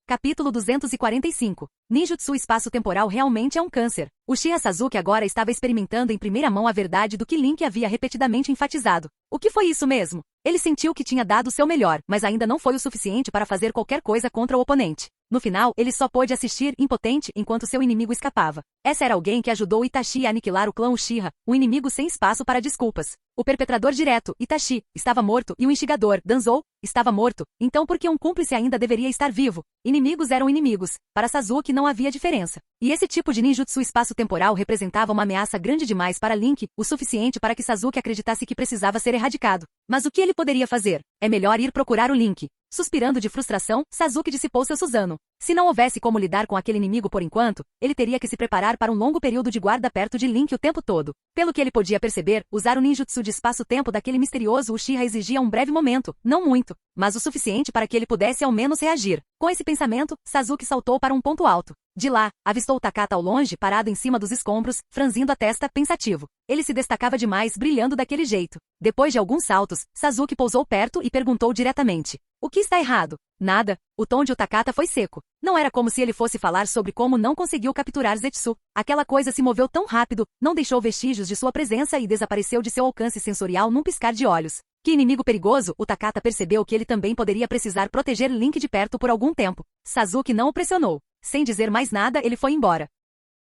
Capítulo 245. Ninjutsu espaço-temporal realmente é um câncer. Uchiha Sasuke agora estava experimentando em primeira mão a verdade do que Link havia repetidamente enfatizado. O que foi isso mesmo? Ele sentiu que tinha dado o seu melhor, mas ainda não foi o suficiente para fazer qualquer coisa contra o oponente. No final, ele só pôde assistir, impotente, enquanto seu inimigo escapava. Essa era alguém que ajudou Itachi a aniquilar o clã Uchiha, um inimigo sem espaço para desculpas. O perpetrador direto, Itachi, estava morto e o instigador, Danzou, estava morto. Então por que um cúmplice ainda deveria estar vivo? Inimigos eram inimigos. Para Sasuke não havia diferença. E esse tipo de ninjutsu espaço-temporal representava uma ameaça grande demais para Link, o suficiente para que Sasuke acreditasse que precisava ser erradicado. Mas o que ele poderia fazer? É melhor ir procurar o Link. Suspirando de frustração, Sasuke dissipou seu Susanoo. Se não houvesse como lidar com aquele inimigo por enquanto, ele teria que se preparar para um longo período de guarda perto de Link o tempo todo. Pelo que ele podia perceber, usar o ninjutsu de espaço-tempo daquele misterioso Uchiha exigia um breve momento, não muito, mas o suficiente para que ele pudesse ao menos reagir. Com esse pensamento, Sasuke saltou para um ponto alto. De lá, avistou Takata ao longe, parado em cima dos escombros, franzindo a testa, pensativo. Ele se destacava demais, brilhando daquele jeito. Depois de alguns saltos, Sasuke pousou perto e perguntou diretamente: "O que está errado?" Nada. O tom de Takata foi seco. Não era como se ele fosse falar sobre como não conseguiu capturar Zetsu. Aquela coisa se moveu tão rápido, não deixou vestígios de sua presença e desapareceu de seu alcance sensorial num piscar de olhos. Que inimigo perigoso! O Takata percebeu que ele também poderia precisar proteger Link de perto por algum tempo. Sasuke não o pressionou. Sem dizer mais nada, ele foi embora.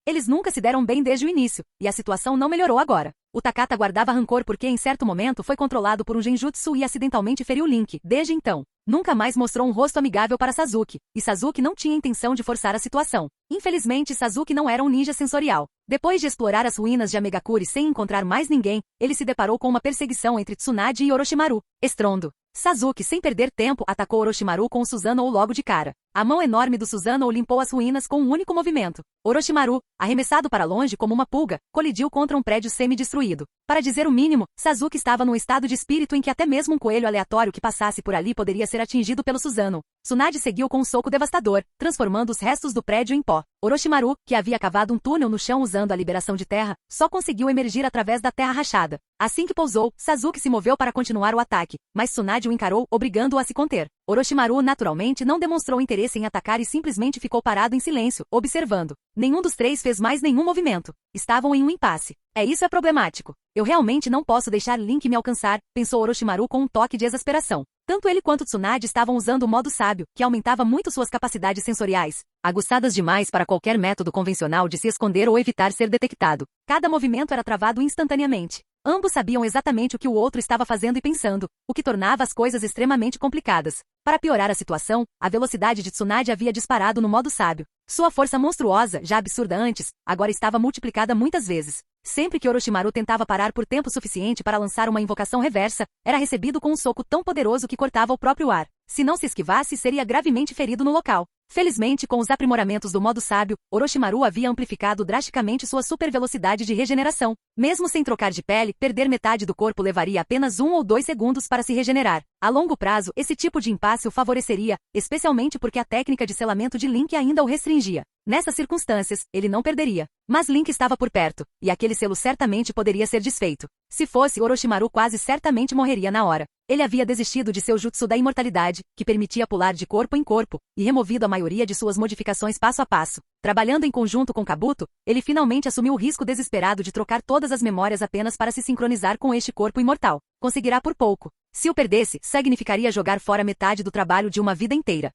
Eles nunca se deram bem desde o início, e a situação não melhorou agora. O Takata guardava rancor porque em certo momento foi controlado por um genjutsu e acidentalmente feriu Link. Desde então, nunca mais mostrou um rosto amigável para Sasuke, e Sasuke não tinha intenção de forçar a situação. Infelizmente, Sasuke não era um ninja sensorial. Depois de explorar as ruínas de Amegakure sem encontrar mais ninguém, ele se deparou com uma perseguição entre Tsunade e Orochimaru. Estrondo. Sasuke, sem perder tempo, atacou Orochimaru com o Susanoo logo de cara. A mão enorme do Susanoo limpou as ruínas com um único movimento. Orochimaru, arremessado para longe como uma pulga, colidiu contra um prédio semi-destruído. Para dizer o mínimo, Sasuke estava num estado de espírito em que até mesmo um coelho aleatório que passasse por ali poderia ser atingido pelo Susanoo. Tsunade seguiu com um soco devastador, transformando os restos do prédio em pó. Orochimaru, que havia cavado um túnel no chão usando a liberação de terra, só conseguiu emergir através da terra rachada. Assim que pousou, Sasuke se moveu para continuar o ataque, mas Tsunade o encarou, obrigando-o a se conter. Orochimaru naturalmente não demonstrou interesse em atacar e simplesmente ficou parado em silêncio, observando. Nenhum dos três fez mais nenhum movimento. Estavam em um impasse. Isso é problemático. Eu realmente não posso deixar Link me alcançar, pensou Orochimaru com um toque de exasperação. Tanto ele quanto Tsunade estavam usando o modo sábio, que aumentava muito suas capacidades sensoriais, aguçadas demais para qualquer método convencional de se esconder ou evitar ser detectado. Cada movimento era travado instantaneamente. Ambos sabiam exatamente o que o outro estava fazendo e pensando, o que tornava as coisas extremamente complicadas. Para piorar a situação, a velocidade de Tsunade havia disparado no modo sábio. Sua força monstruosa, já absurda antes, agora estava multiplicada muitas vezes. Sempre que Orochimaru tentava parar por tempo suficiente para lançar uma invocação reversa, era recebido com um soco tão poderoso que cortava o próprio ar. Se não se esquivasse, seria gravemente ferido no local. Felizmente, com os aprimoramentos do modo sábio, Orochimaru havia amplificado drasticamente sua super velocidade de regeneração. Mesmo sem trocar de pele, perder metade do corpo levaria apenas 1 ou 2 segundos para se regenerar. A longo prazo, esse tipo de impasse o favoreceria, especialmente porque a técnica de selamento de Link ainda o restringia. Nessas circunstâncias, ele não perderia. Mas Link estava por perto, e aquele selo certamente poderia ser desfeito. Se fosse, Orochimaru quase certamente morreria na hora. Ele havia desistido de seu jutsu da imortalidade, que permitia pular de corpo em corpo, e removido a maioria de suas modificações passo a passo. Trabalhando em conjunto com Kabuto, ele finalmente assumiu o risco desesperado de trocar todas as memórias apenas para se sincronizar com este corpo imortal. Conseguirá por pouco. Se o perdesse, significaria jogar fora metade do trabalho de uma vida inteira.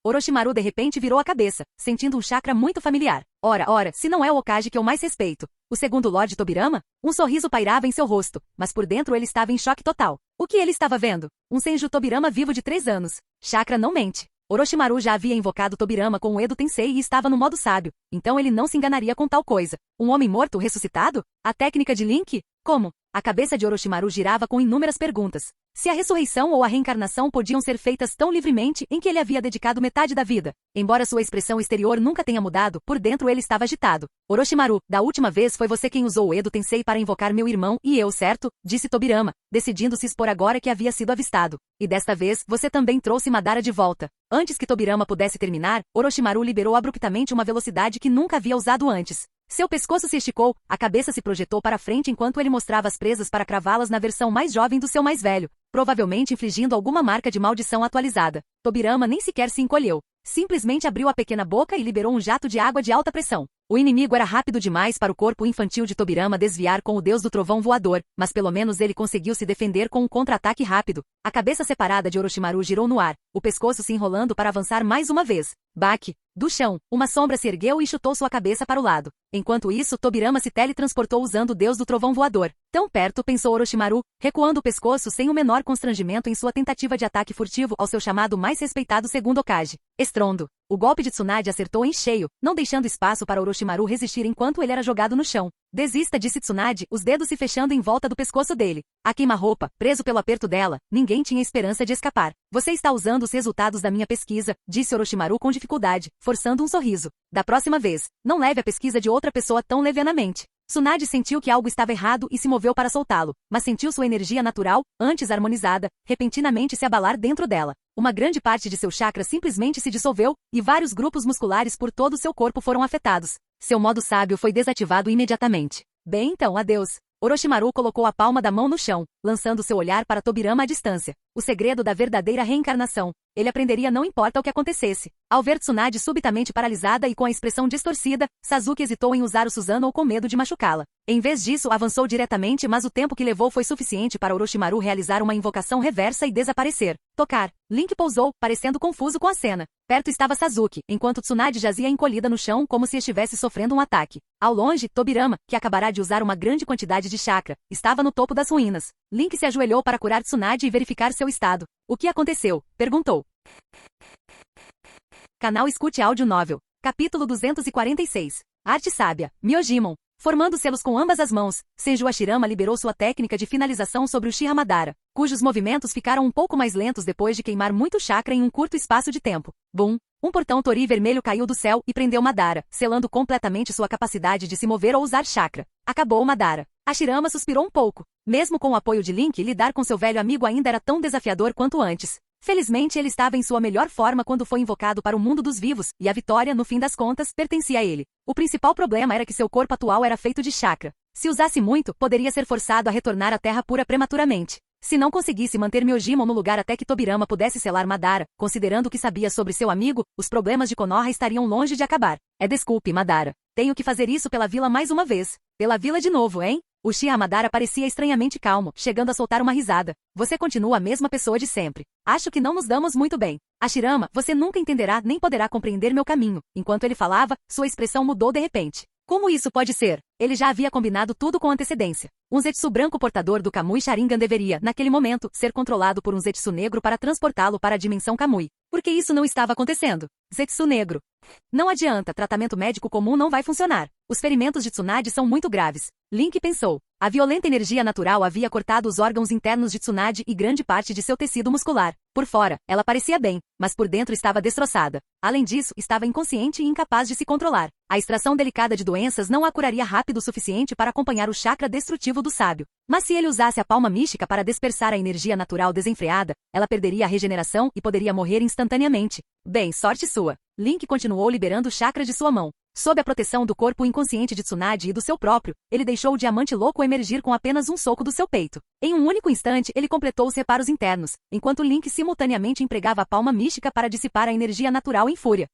Orochimaru de repente virou a cabeça, sentindo um chakra muito familiar. Ora, se não é o Hokage que eu mais respeito. O segundo Lorde Tobirama? Um sorriso pairava em seu rosto, mas por dentro ele estava em choque total. O que ele estava vendo? Um Senju Tobirama vivo de 3 anos. Chakra não mente. Orochimaru já havia invocado Tobirama com o Edo Tensei e estava no modo sábio, então ele não se enganaria com tal coisa. Um homem morto ressuscitado? A técnica de Link? Como? A cabeça de Orochimaru girava com inúmeras perguntas. Se a ressurreição ou a reencarnação podiam ser feitas tão livremente em que ele havia dedicado metade da vida. Embora sua expressão exterior nunca tenha mudado, por dentro ele estava agitado. Orochimaru, da última vez foi você quem usou o Edo Tensei para invocar meu irmão e eu, certo? Disse Tobirama, decidindo se expor agora que havia sido avistado. E desta vez, você também trouxe Madara de volta. Antes que Tobirama pudesse terminar, Orochimaru liberou abruptamente uma velocidade que nunca havia usado antes. Seu pescoço se esticou, a cabeça se projetou para frente enquanto ele mostrava as presas para cravá-las na versão mais jovem do seu mais velho, provavelmente infligindo alguma marca de maldição atualizada. Tobirama nem sequer se encolheu. Simplesmente abriu a pequena boca e liberou um jato de água de alta pressão. O inimigo era rápido demais para o corpo infantil de Tobirama desviar com o deus do trovão voador, mas pelo menos ele conseguiu se defender com um contra-ataque rápido. A cabeça separada de Orochimaru girou no ar, o pescoço se enrolando para avançar mais uma vez. Baque! Do chão, uma sombra se ergueu e chutou sua cabeça para o lado. Enquanto isso, Tobirama se teletransportou usando o deus do trovão voador. Tão perto, pensou Orochimaru, recuando o pescoço sem o menor constrangimento em sua tentativa de ataque furtivo ao seu chamado mais respeitado segundo Hokage. Estrondo. O golpe de Tsunade acertou em cheio, não deixando espaço para Orochimaru resistir enquanto ele era jogado no chão. Desista, disse Tsunade, os dedos se fechando em volta do pescoço dele. A queima-roupa, preso pelo aperto dela, ninguém tinha esperança de escapar. Você está usando os resultados da minha pesquisa, disse Orochimaru com dificuldade, forçando um sorriso. Da próxima vez, não leve a pesquisa de outra pessoa tão levianamente. Tsunade sentiu que algo estava errado e se moveu para soltá-lo, mas sentiu sua energia natural, antes harmonizada, repentinamente se abalar dentro dela. Uma grande parte de seu chakra simplesmente se dissolveu, e vários grupos musculares por todo o seu corpo foram afetados. Seu modo sábio foi desativado imediatamente. Bem então, adeus. Orochimaru colocou a palma da mão no chão, lançando seu olhar para Tobirama à distância. O segredo da verdadeira reencarnação. Ele aprenderia não importa o que acontecesse. Ao ver Tsunade subitamente paralisada e com a expressão distorcida, Sasuke hesitou em usar o Susanoo com medo de machucá-la. Em vez disso, avançou diretamente, mas o tempo que levou foi suficiente para Orochimaru realizar uma invocação reversa e desaparecer. Tocar. Link pousou, parecendo confuso com a cena. Perto estava Sasuke, enquanto Tsunade jazia encolhida no chão como se estivesse sofrendo um ataque. Ao longe, Tobirama, que acabará de usar uma grande quantidade de chakra, estava no topo das ruínas. Link se ajoelhou para curar Tsunade e verificar seu estado. O que aconteceu? Perguntou. Canal Escute Áudio Novel. Capítulo 246. Arte Sábia. Myojimon. Formando selos com ambas as mãos, Senju Hashirama liberou sua técnica de finalização sobre o Uchiha Madara, cujos movimentos ficaram um pouco mais lentos depois de queimar muito chakra em um curto espaço de tempo. Bum! Um portão tori vermelho caiu do céu e prendeu Madara, selando completamente sua capacidade de se mover ou usar chakra. Acabou Madara. Hashirama suspirou um pouco. Mesmo com o apoio de Link, lidar com seu velho amigo ainda era tão desafiador quanto antes. Felizmente ele estava em sua melhor forma quando foi invocado para o mundo dos vivos, e a vitória, no fim das contas, pertencia a ele. O principal problema era que seu corpo atual era feito de chakra. Se usasse muito, poderia ser forçado a retornar à Terra pura prematuramente. Se não conseguisse manter Myojimon no lugar até que Tobirama pudesse selar Madara, considerando o que sabia sobre seu amigo, os problemas de Konoha estariam longe de acabar. Desculpe, Madara. Tenho que fazer isso pela vila mais uma vez. Pela vila de novo, hein? O Uchiha Madara parecia estranhamente calmo, chegando a soltar uma risada. Você continua a mesma pessoa de sempre. Acho que não nos damos muito bem. Hashirama, você nunca entenderá nem poderá compreender meu caminho. Enquanto ele falava, sua expressão mudou de repente. Como isso pode ser? Ele já havia combinado tudo com antecedência. Um Zetsu branco portador do Kamui Sharingan deveria, naquele momento, ser controlado por um Zetsu negro para transportá-lo para a dimensão Kamui. Por que isso não estava acontecendo? Zetsu negro. Não adianta, tratamento médico comum não vai funcionar. Os ferimentos de Tsunade são muito graves. Link pensou. A violenta energia natural havia cortado os órgãos internos de Tsunade e grande parte de seu tecido muscular. Por fora, ela parecia bem, mas por dentro estava destroçada. Além disso, estava inconsciente e incapaz de se controlar. A extração delicada de doenças não a curaria rápido o suficiente para acompanhar o chakra destrutivo do sábio. Mas se ele usasse a palma mística para dispersar a energia natural desenfreada, ela perderia a regeneração e poderia morrer instantaneamente. Bem, sorte sua. Link continuou liberando o chakra de sua mão. Sob a proteção do corpo inconsciente de Tsunade e do seu próprio, ele deixou o diamante louco emergir com apenas um soco do seu peito. Em um único instante, ele completou os reparos internos, enquanto Link simultaneamente empregava a palma mística para dissipar a energia natural em fúria.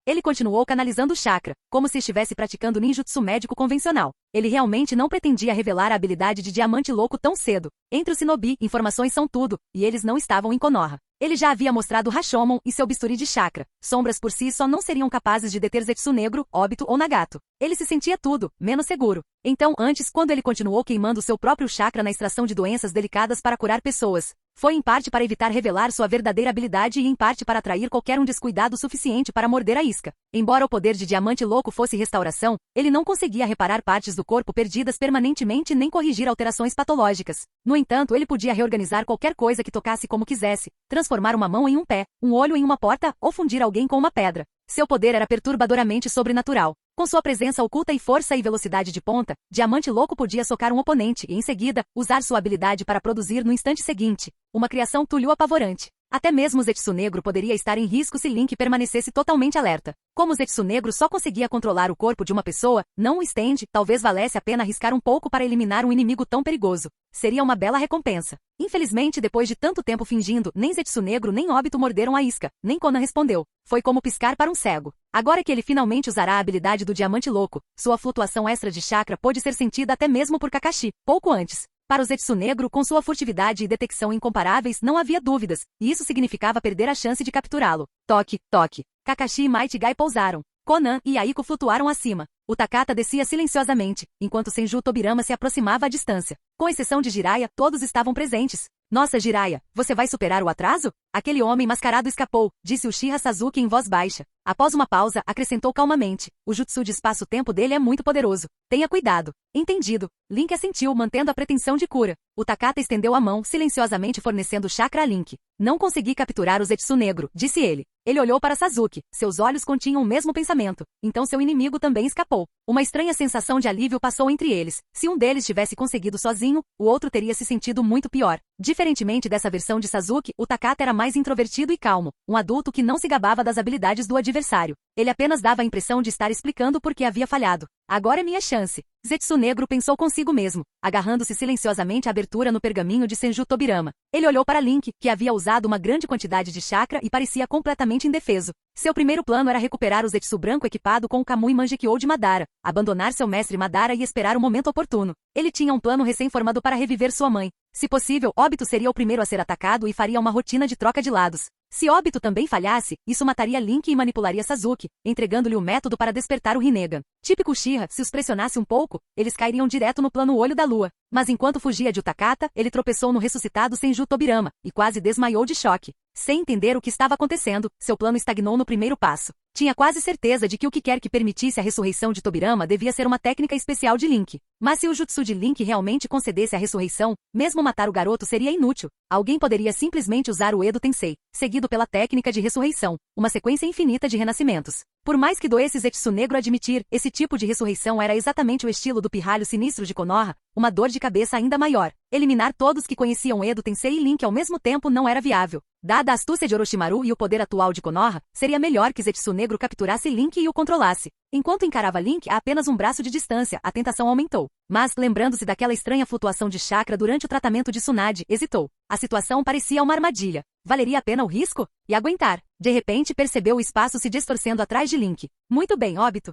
Ele continuou canalizando o chakra, como se estivesse praticando ninjutsu médico convencional. Ele realmente não pretendia revelar a habilidade de diamante louco tão cedo. Entre os shinobi, informações são tudo, e eles não estavam em Konoha. Ele já havia mostrado Rashomon e seu bisturi de chakra. Sombras por si só não seriam capazes de deter Zetsu negro, Obito ou Nagato. Ele se sentia tudo, menos seguro. Então, antes, quando ele continuou queimando seu próprio chakra na extração de doenças delicadas para curar pessoas, foi em parte para evitar revelar sua verdadeira habilidade e em parte para atrair qualquer um descuidado suficiente para morder a isca. Embora o poder de diamante louco fosse restauração, ele não conseguia reparar partes do corpo perdidas permanentemente nem corrigir alterações patológicas. No entanto, ele podia reorganizar qualquer coisa que tocasse como quisesse, transformar uma mão em um pé, um olho em uma porta ou fundir alguém com uma pedra. Seu poder era perturbadoramente sobrenatural. Com sua presença oculta e força e velocidade de ponta, Diamante Louco podia socar um oponente e, em seguida, usar sua habilidade para produzir no instante seguinte uma criação tulho apavorante. Até mesmo Zetsu Negro poderia estar em risco se Link permanecesse totalmente alerta. Como Zetsu Negro só conseguia controlar o corpo de uma pessoa, não o stand, talvez valesse a pena arriscar um pouco para eliminar um inimigo tão perigoso. Seria uma bela recompensa. Infelizmente, depois de tanto tempo fingindo, nem Zetsu Negro nem Obito morderam a isca, nem Konan respondeu. Foi como piscar para um cego. Agora que ele finalmente usará a habilidade do Diamante Louco, sua flutuação extra de chakra pôde ser sentida até mesmo por Kakashi, pouco antes. Para o Zetsu Negro, com sua furtividade e detecção incomparáveis, não havia dúvidas, e isso significava perder a chance de capturá-lo. Toque, toque. Kakashi e Might Guy pousaram. Conan e Aiko flutuaram acima. O Takata descia silenciosamente, enquanto Senju Tobirama se aproximava à distância. Com exceção de Jiraiya, todos estavam presentes. Nossa, Jiraiya, você vai superar o atraso? Aquele homem mascarado escapou, disse Uchiha Sasuke em voz baixa. Após uma pausa, acrescentou calmamente. O jutsu de espaço-tempo dele é muito poderoso. Tenha cuidado. Entendido. Link assentiu, mantendo a pretensão de cura. O Takata estendeu a mão, silenciosamente fornecendo chakra a Link. Não consegui capturar o Zetsu negro, disse ele. Ele olhou para Sasuke. Seus olhos continham o mesmo pensamento. Então seu inimigo também escapou. Uma estranha sensação de alívio passou entre eles. Se um deles tivesse conseguido sozinho, o outro teria se sentido muito pior. Diferentemente dessa versão de Sasuke, o Takata era mais introvertido e calmo. Um adulto que não se gabava das habilidades do adversário. Ele apenas dava a impressão de estar explicando por que havia falhado. Agora é minha chance. Zetsu negro pensou consigo mesmo, agarrando-se silenciosamente à abertura no pergaminho de Senju Tobirama. Ele olhou para Link, que havia usado uma grande quantidade de chakra e parecia completamente indefeso. Seu primeiro plano era recuperar o Zetsu branco equipado com o Kamui Mangekyou de Madara, abandonar seu mestre Madara e esperar o momento oportuno. Ele tinha um plano recém-formado para reviver sua mãe. Se possível, Obito seria o primeiro a ser atacado e faria uma rotina de troca de lados. Se Obito também falhasse, isso mataria Link e manipularia Sasuke, entregando-lhe o método para despertar o Rinnegan. Típico Uchiha, se os pressionasse um pouco, eles cairiam direto no plano Olho da Lua. Mas enquanto fugia de Utakata, ele tropeçou no ressuscitado Senju Tobirama, e quase desmaiou de choque. Sem entender o que estava acontecendo, seu plano estagnou no primeiro passo. Tinha quase certeza de que o que quer que permitisse a ressurreição de Tobirama devia ser uma técnica especial de Link. Mas se o jutsu de Link realmente concedesse a ressurreição, mesmo matar o garoto seria inútil. Alguém poderia simplesmente usar o Edo Tensei, seguido pela técnica de ressurreição, uma sequência infinita de renascimentos. Por mais que doesse Zetsu negro admitir, esse tipo de ressurreição era exatamente o estilo do pirralho sinistro de Konoha, uma dor de cabeça ainda maior. Eliminar todos que conheciam Edo Tensei e Link ao mesmo tempo não era viável. Dada a astúcia de Orochimaru e o poder atual de Konoha, seria melhor que Zetsu negro capturasse Link e o controlasse. Enquanto encarava Link a apenas um braço de distância, a tentação aumentou. Mas, lembrando-se daquela estranha flutuação de chakra durante o tratamento de Tsunade, hesitou. A situação parecia uma armadilha. Valeria a pena o risco? E aguentar. De repente percebeu o espaço se distorcendo atrás de Link. Muito bem, Obito.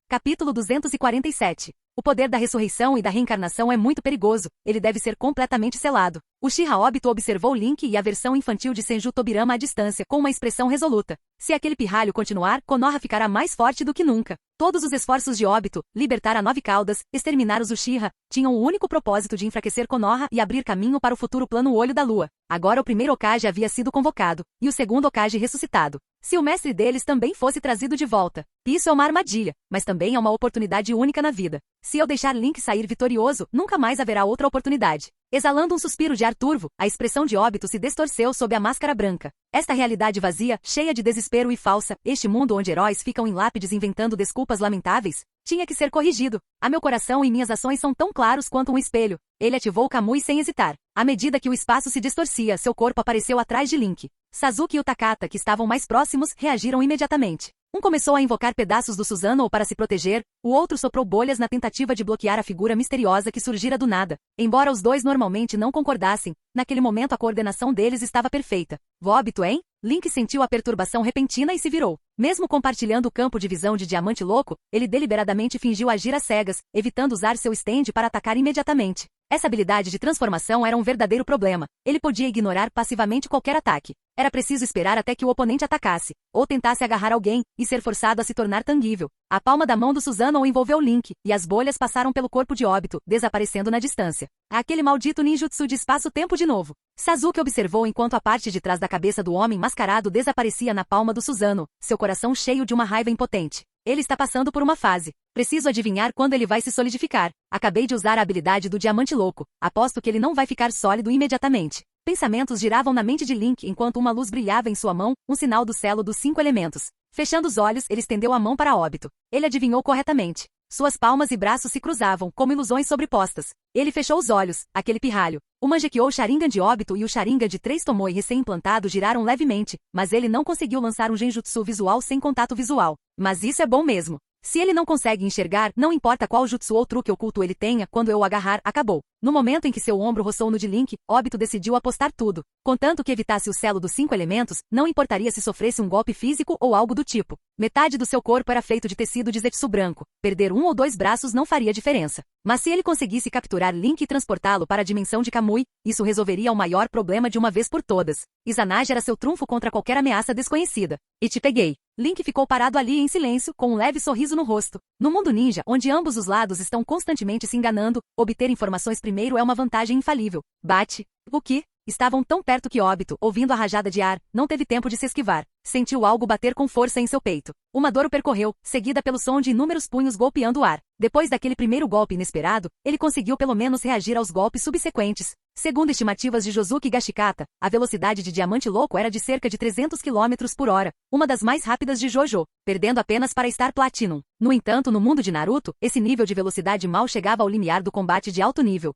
Capítulo 247. O poder da ressurreição e da reencarnação é muito perigoso, ele deve ser completamente selado. Uchiha Obito observou Link e a versão infantil de Senju Tobirama à distância, com uma expressão resoluta. Se aquele pirralho continuar, Konoha ficará mais forte do que nunca. Todos os esforços de Obito, libertar a Nove Caudas, exterminar os Uchiha, tinham o único propósito de enfraquecer Konoha e abrir caminho para o futuro plano Olho da Lua. Agora o primeiro Hokage havia sido convocado, e o segundo Hokage ressuscitado. Se o mestre deles também fosse trazido de volta. Isso é uma armadilha, mas também é uma oportunidade única na vida. Se eu deixar Link sair vitorioso, nunca mais haverá outra oportunidade. Exalando um suspiro de ar turvo, a expressão de Obito se distorceu sob a máscara branca. Esta realidade vazia, cheia de desespero e falsa, este mundo onde heróis ficam em lápides inventando desculpas lamentáveis, tinha que ser corrigido. A meu coração e minhas ações são tão claros quanto um espelho. Ele ativou o Kamui sem hesitar. À medida que o espaço se distorcia, seu corpo apareceu atrás de Link. Sasuke e o Takata, que estavam mais próximos, reagiram imediatamente. Um começou a invocar pedaços do Susanoo para se proteger, o outro soprou bolhas na tentativa de bloquear a figura misteriosa que surgira do nada. Embora os dois normalmente não concordassem, naquele momento a coordenação deles estava perfeita. Obito, hein? Link sentiu a perturbação repentina e se virou. Mesmo compartilhando o campo de visão de Diamante Louco, ele deliberadamente fingiu agir às cegas, evitando usar seu stand para atacar imediatamente. Essa habilidade de transformação era um verdadeiro problema. Ele podia ignorar passivamente qualquer ataque. Era preciso esperar até que o oponente atacasse, ou tentasse agarrar alguém, e ser forçado a se tornar tangível. A palma da mão do Susanoo envolveu Link, e as bolhas passaram pelo corpo de Obito, desaparecendo na distância. Aquele maldito ninjutsu de espaço-tempo de novo. Sasuke observou enquanto a parte de trás da cabeça do homem mascarado desaparecia na palma do Susanoo, seu coração cheio de uma raiva impotente. Ele está passando por uma fase. Preciso adivinhar quando ele vai se solidificar. Acabei de usar a habilidade do Diamante Louco. Aposto que ele não vai ficar sólido imediatamente. Pensamentos giravam na mente de Link enquanto uma luz brilhava em sua mão, um sinal do selo dos 5 elementos. Fechando os olhos, ele estendeu a mão para Obito. Ele adivinhou corretamente. Suas palmas e braços se cruzavam, como ilusões sobrepostas. Ele fechou os olhos, aquele pirralho. O Mangekyou Sharingan de Obito e o Sharingan de 3 Tomoe recém-implantado giraram levemente, mas ele não conseguiu lançar um genjutsu visual sem contato visual. Mas isso é bom mesmo. Se ele não consegue enxergar, não importa qual jutsu ou truque oculto ele tenha, quando eu o agarrar, acabou. No momento em que seu ombro roçou no de Link, Obito decidiu apostar tudo. Contanto que evitasse o selo dos 5 elementos, não importaria se sofresse um golpe físico ou algo do tipo. Metade do seu corpo era feito de tecido de zetsu branco. Perder 1 ou 2 braços não faria diferença. Mas se ele conseguisse capturar Link e transportá-lo para a dimensão de Kamui, isso resolveria o maior problema de uma vez por todas. Izanagi era seu trunfo contra qualquer ameaça desconhecida. E te peguei. Link ficou parado ali em silêncio, com um leve sorriso no rosto. No mundo ninja, onde ambos os lados estão constantemente se enganando, obter informações primeiro é uma vantagem infalível. Bate. O que? Estavam tão perto que Obito, ouvindo a rajada de ar, não teve tempo de se esquivar. Sentiu algo bater com força em seu peito. Uma dor o percorreu, seguida pelo som de inúmeros punhos golpeando o ar. Depois daquele primeiro golpe inesperado, ele conseguiu pelo menos reagir aos golpes subsequentes. Segundo estimativas de Josuke Higashikata, a velocidade de Diamante Louco era de cerca de 300 km por hora, uma das mais rápidas de JoJo, perdendo apenas para Star Platinum. No entanto, no mundo de Naruto, esse nível de velocidade mal chegava ao limiar do combate de alto nível.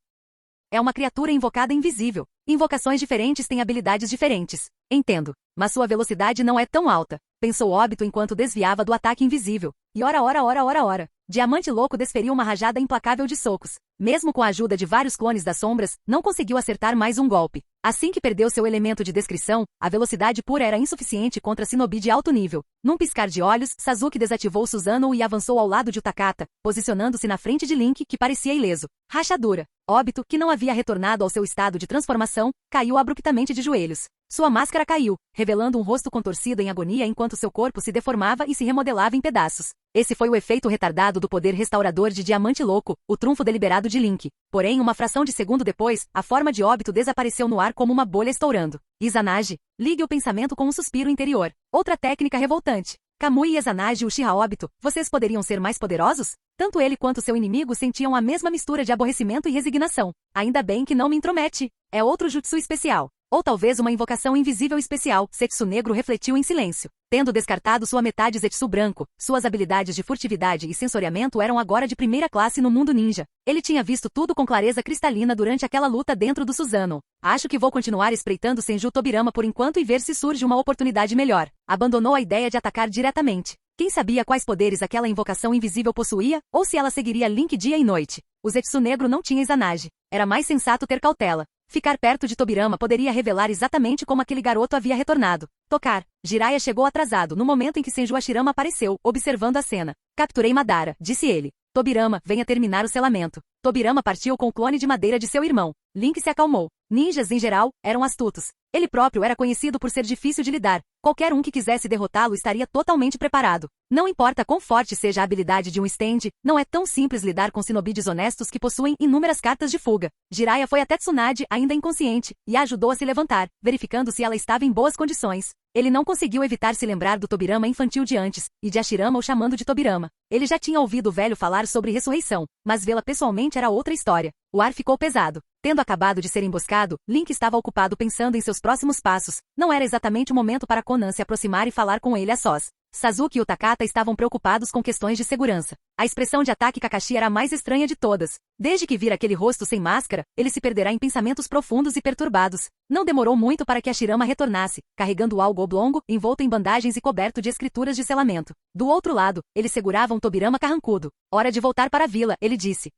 É uma criatura invocada invisível. Invocações diferentes têm habilidades diferentes. Entendo. Mas sua velocidade não é tão alta, pensou Obito enquanto desviava do ataque invisível. E ora. Diamante Louco desferiu uma rajada implacável de socos. Mesmo com a ajuda de vários clones das sombras, não conseguiu acertar mais um golpe. Assim que perdeu seu elemento de descrição, a velocidade pura era insuficiente contra Shinobi de alto nível. Num piscar de olhos, Sasuke desativou Susanoo e avançou ao lado de Utakata, posicionando-se na frente de Link, que parecia ileso. Rachadura. Obito, que não havia retornado ao seu estado de transformação, caiu abruptamente de joelhos. Sua máscara caiu, revelando um rosto contorcido em agonia enquanto seu corpo se deformava e se remodelava em pedaços. Esse foi o efeito retardado do poder restaurador de Diamante Louco, o trunfo deliberado de Link. Porém, uma fração de segundo depois, a forma de Obito desapareceu no ar como uma bolha estourando. Izanagi. Ligue o pensamento com um suspiro interior. Outra técnica revoltante. Kamui e Izanagi Uchiha Obito, vocês poderiam ser mais poderosos? Tanto ele quanto seu inimigo sentiam a mesma mistura de aborrecimento e resignação. Ainda bem que não me intromete. É outro jutsu especial. Ou talvez uma invocação invisível especial, Zetsu Negro refletiu em silêncio. Tendo descartado sua metade Zetsu branco, suas habilidades de furtividade e sensoriamento eram agora de primeira classe no mundo ninja. Ele tinha visto tudo com clareza cristalina durante aquela luta dentro do Susanoo. Acho que vou continuar espreitando Senju Tobirama por enquanto e ver se surge uma oportunidade melhor. Abandonou a ideia de atacar diretamente. Quem sabia quais poderes aquela invocação invisível possuía, ou se ela seguiria Link dia e noite. O Zetsu Negro não tinha Izanagi. Era mais sensato ter cautela. Ficar perto de Tobirama poderia revelar exatamente como aquele garoto havia retornado. Tocar. Jiraiya chegou atrasado no momento em que Senju Hashirama apareceu, observando a cena. Capturei Madara, disse ele. Tobirama, venha terminar o selamento. Tobirama partiu com o clone de madeira de seu irmão. Link se acalmou. Ninjas, em geral, eram astutos. Ele próprio era conhecido por ser difícil de lidar. Qualquer um que quisesse derrotá-lo estaria totalmente preparado. Não importa quão forte seja a habilidade de um stand, não é tão simples lidar com shinobi desonestos que possuem inúmeras cartas de fuga. Jiraiya foi até Tsunade, ainda inconsciente, e a ajudou a se levantar, verificando se ela estava em boas condições. Ele não conseguiu evitar se lembrar do Tobirama infantil de antes, e de Hashirama o chamando de Tobirama. Ele já tinha ouvido o velho falar sobre ressurreição, mas vê-la pessoalmente era outra história. O ar ficou pesado. Tendo acabado de ser emboscado, Link estava ocupado pensando em seus próximos passos. Não era exatamente o momento para Conan se aproximar e falar com ele a sós. Sasuke e Utakata estavam preocupados com questões de segurança. A expressão de ataque Kakashi era a mais estranha de todas. Desde que vira aquele rosto sem máscara, ele se perderá em pensamentos profundos e perturbados. Não demorou muito para que Hashirama retornasse, carregando algo oblongo, envolto em bandagens e coberto de escrituras de selamento. Do outro lado, ele segurava um Tobirama carrancudo. Hora de voltar para a vila, ele disse.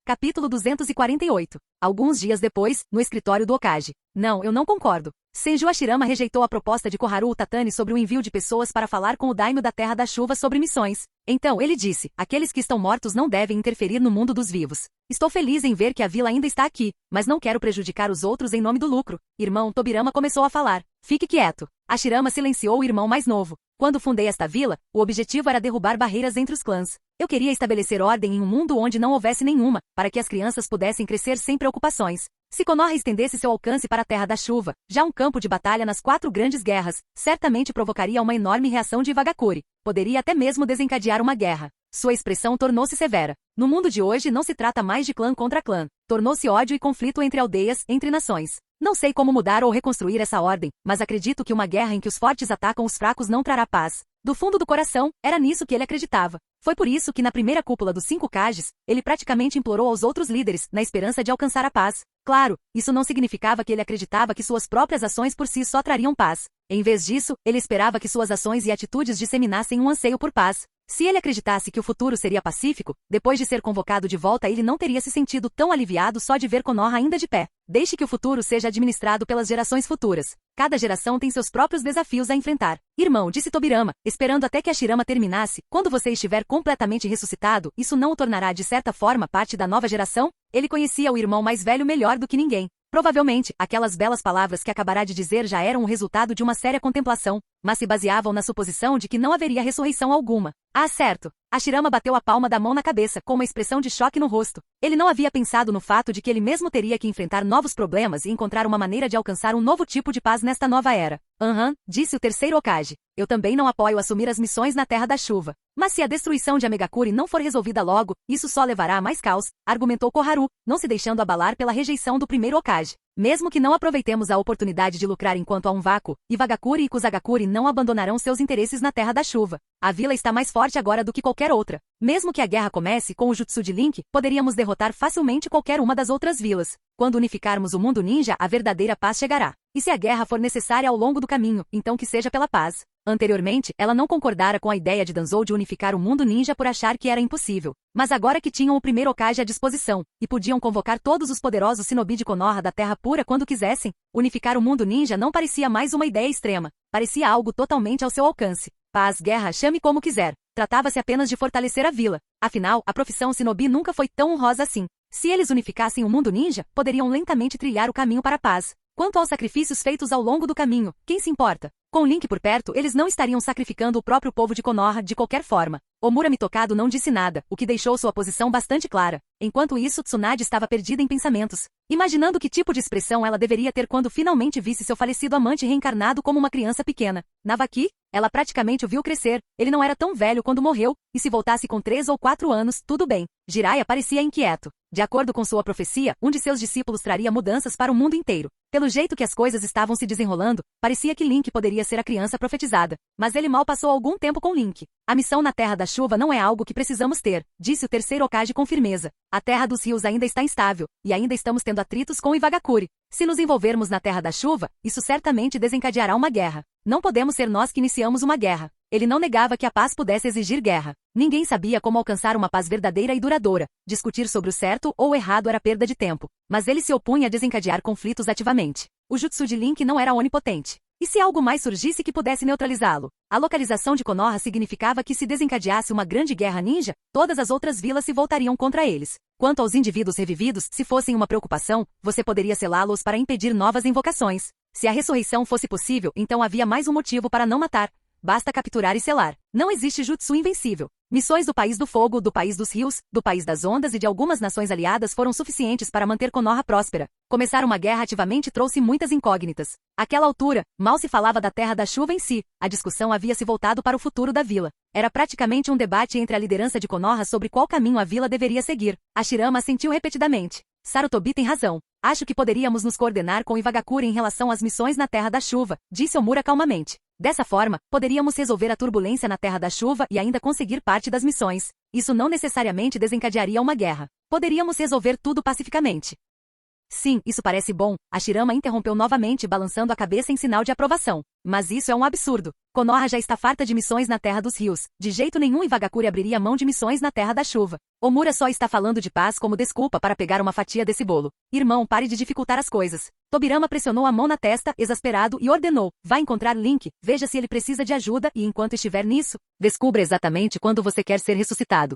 Capítulo 248. Alguns dias depois, no escritório do Hokage. Não, eu não concordo. Senju Hashirama rejeitou a proposta de Koharu Utatani sobre o envio de pessoas para falar com o daimyo da Terra da Chuva sobre missões. Então, ele disse, aqueles que estão mortos não devem interferir no mundo dos vivos. Estou feliz em ver que a vila ainda está aqui, mas não quero prejudicar os outros em nome do lucro. Irmão Tobirama começou a falar. Fique quieto. Hashirama silenciou o irmão mais novo. Quando fundei esta vila, o objetivo era derrubar barreiras entre os clãs. Eu queria estabelecer ordem em um mundo onde não houvesse nenhuma, para que as crianças pudessem crescer sem preocupações. Se Konoha estendesse seu alcance para a Terra da Chuva, já um campo de batalha nas 4 grandes guerras, certamente provocaria uma enorme reação de Iwagakure. Poderia até mesmo desencadear uma guerra. Sua expressão tornou-se severa. No mundo de hoje não se trata mais de clã contra clã. Tornou-se ódio e conflito entre aldeias, entre nações. Não sei como mudar ou reconstruir essa ordem, mas acredito que uma guerra em que os fortes atacam os fracos não trará paz. Do fundo do coração, era nisso que ele acreditava. Foi por isso que na primeira cúpula dos 5 Kages, ele praticamente implorou aos outros líderes, na esperança de alcançar a paz. Claro, isso não significava que ele acreditava que suas próprias ações por si só trariam paz. Em vez disso, ele esperava que suas ações e atitudes disseminassem um anseio por paz. Se ele acreditasse que o futuro seria pacífico, depois de ser convocado de volta ele não teria se sentido tão aliviado só de ver Konoha ainda de pé. Deixe que o futuro seja administrado pelas gerações futuras. Cada geração tem seus próprios desafios a enfrentar. Irmão, disse Tobirama, esperando até que Hashirama terminasse, quando você estiver completamente ressuscitado, isso não o tornará de certa forma parte da nova geração? Ele conhecia o irmão mais velho melhor do que ninguém. Provavelmente, aquelas belas palavras que acabará de dizer já eram o resultado de uma séria contemplação. mas se baseavam na suposição de que não haveria ressurreição alguma. Ah, certo. Hashirama bateu a palma da mão na cabeça, com uma expressão de choque no rosto. Ele não havia pensado no fato de que ele mesmo teria que enfrentar novos problemas e encontrar uma maneira de alcançar um novo tipo de paz nesta nova era. Disse o terceiro Hokage. Eu também não apoio assumir as missões na Terra da Chuva. Mas se a destruição de Amegakure não for resolvida logo, isso só levará a mais caos, argumentou Koharu, não se deixando abalar pela rejeição do primeiro Hokage. Mesmo que não aproveitemos a oportunidade de lucrar enquanto há um vácuo, Iwagakure e Kusagakure não abandonarão seus interesses na Terra da Chuva. A vila está mais forte agora do que qualquer outra. Mesmo que a guerra comece com o Jutsu de Link, poderíamos derrotar facilmente qualquer uma das outras vilas. Quando unificarmos o mundo ninja, a verdadeira paz chegará. E se a guerra for necessária ao longo do caminho, então que seja pela paz. Anteriormente, ela não concordara com a ideia de Danzou de unificar o mundo ninja por achar que era impossível. Mas agora que tinham o primeiro Hokage à disposição, e podiam convocar todos os poderosos shinobi de Konoha da Terra Pura quando quisessem, unificar o mundo ninja não parecia mais uma ideia extrema. Parecia algo totalmente ao seu alcance. Paz, guerra, chame como quiser. Tratava-se apenas de fortalecer a vila. Afinal, a profissão shinobi nunca foi tão honrosa assim. Se eles unificassem o mundo ninja, poderiam lentamente trilhar o caminho para a paz. Quanto aos sacrifícios feitos ao longo do caminho, quem se importa? Com Link por perto, eles não estariam sacrificando o próprio povo de Konoha de qualquer forma. Omura Mitokado não disse nada, o que deixou sua posição bastante clara. Enquanto isso, Tsunade estava perdida em pensamentos, imaginando que tipo de expressão ela deveria ter quando finalmente visse seu falecido amante reencarnado como uma criança pequena. Navaki, ela praticamente o viu crescer, ele não era tão velho quando morreu, e se voltasse com 3 ou 4 anos, tudo bem. Jiraiya parecia inquieto. De acordo com sua profecia, um de seus discípulos traria mudanças para o mundo inteiro. Pelo jeito que as coisas estavam se desenrolando, parecia que Link poderia ser a criança profetizada. Mas ele mal passou algum tempo com Link. A missão na Terra da Chuva não é algo que precisamos ter, disse o terceiro Hokage com firmeza. A Terra dos Rios ainda está instável, e ainda estamos tendo atritos com Iwagakure. Se nos envolvermos na Terra da Chuva, isso certamente desencadeará uma guerra. Não podemos ser nós que iniciamos uma guerra. Ele não negava que a paz pudesse exigir guerra. Ninguém sabia como alcançar uma paz verdadeira e duradoura. Discutir sobre o certo ou o errado era perda de tempo. Mas ele se opunha a desencadear conflitos ativamente. O jutsu de Link não era onipotente. E se algo mais surgisse que pudesse neutralizá-lo? A localização de Konoha significava que se desencadeasse uma grande guerra ninja, todas as outras vilas se voltariam contra eles. Quanto aos indivíduos revividos, se fossem uma preocupação, você poderia selá-los para impedir novas invocações. Se a ressurreição fosse possível, então havia mais um motivo para não matar. Basta capturar e selar. Não existe jutsu invencível. Missões do País do Fogo, do País dos Rios, do País das Ondas e de algumas nações aliadas foram suficientes para manter Konoha próspera. Começar uma guerra ativamente trouxe muitas incógnitas. Àquela altura, mal se falava da Terra da Chuva em si. A discussão havia se voltado para o futuro da vila. Era praticamente um debate entre a liderança de Konoha sobre qual caminho a vila deveria seguir. Hashirama assentiu repetidamente. Sarutobi tem razão. Acho que poderíamos nos coordenar com Iwagakure em relação às missões na Terra da Chuva, disse Omura calmamente. Dessa forma, poderíamos resolver a turbulência na Terra da Chuva e ainda conseguir parte das missões. Isso não necessariamente desencadearia uma guerra. Poderíamos resolver tudo pacificamente. Sim, isso parece bom. Hashirama interrompeu novamente, balançando a cabeça em sinal de aprovação. Mas isso é um absurdo. Konoha já está farta de missões na Terra dos Rios. De jeito nenhum Iwagakure abriria mão de missões na Terra da Chuva. Omura só está falando de paz como desculpa para pegar uma fatia desse bolo. Irmão, pare de dificultar as coisas. Tobirama pressionou a mão na testa, exasperado, e ordenou. Vá encontrar Link, veja se ele precisa de ajuda e enquanto estiver nisso, descubra exatamente quando você quer ser ressuscitado.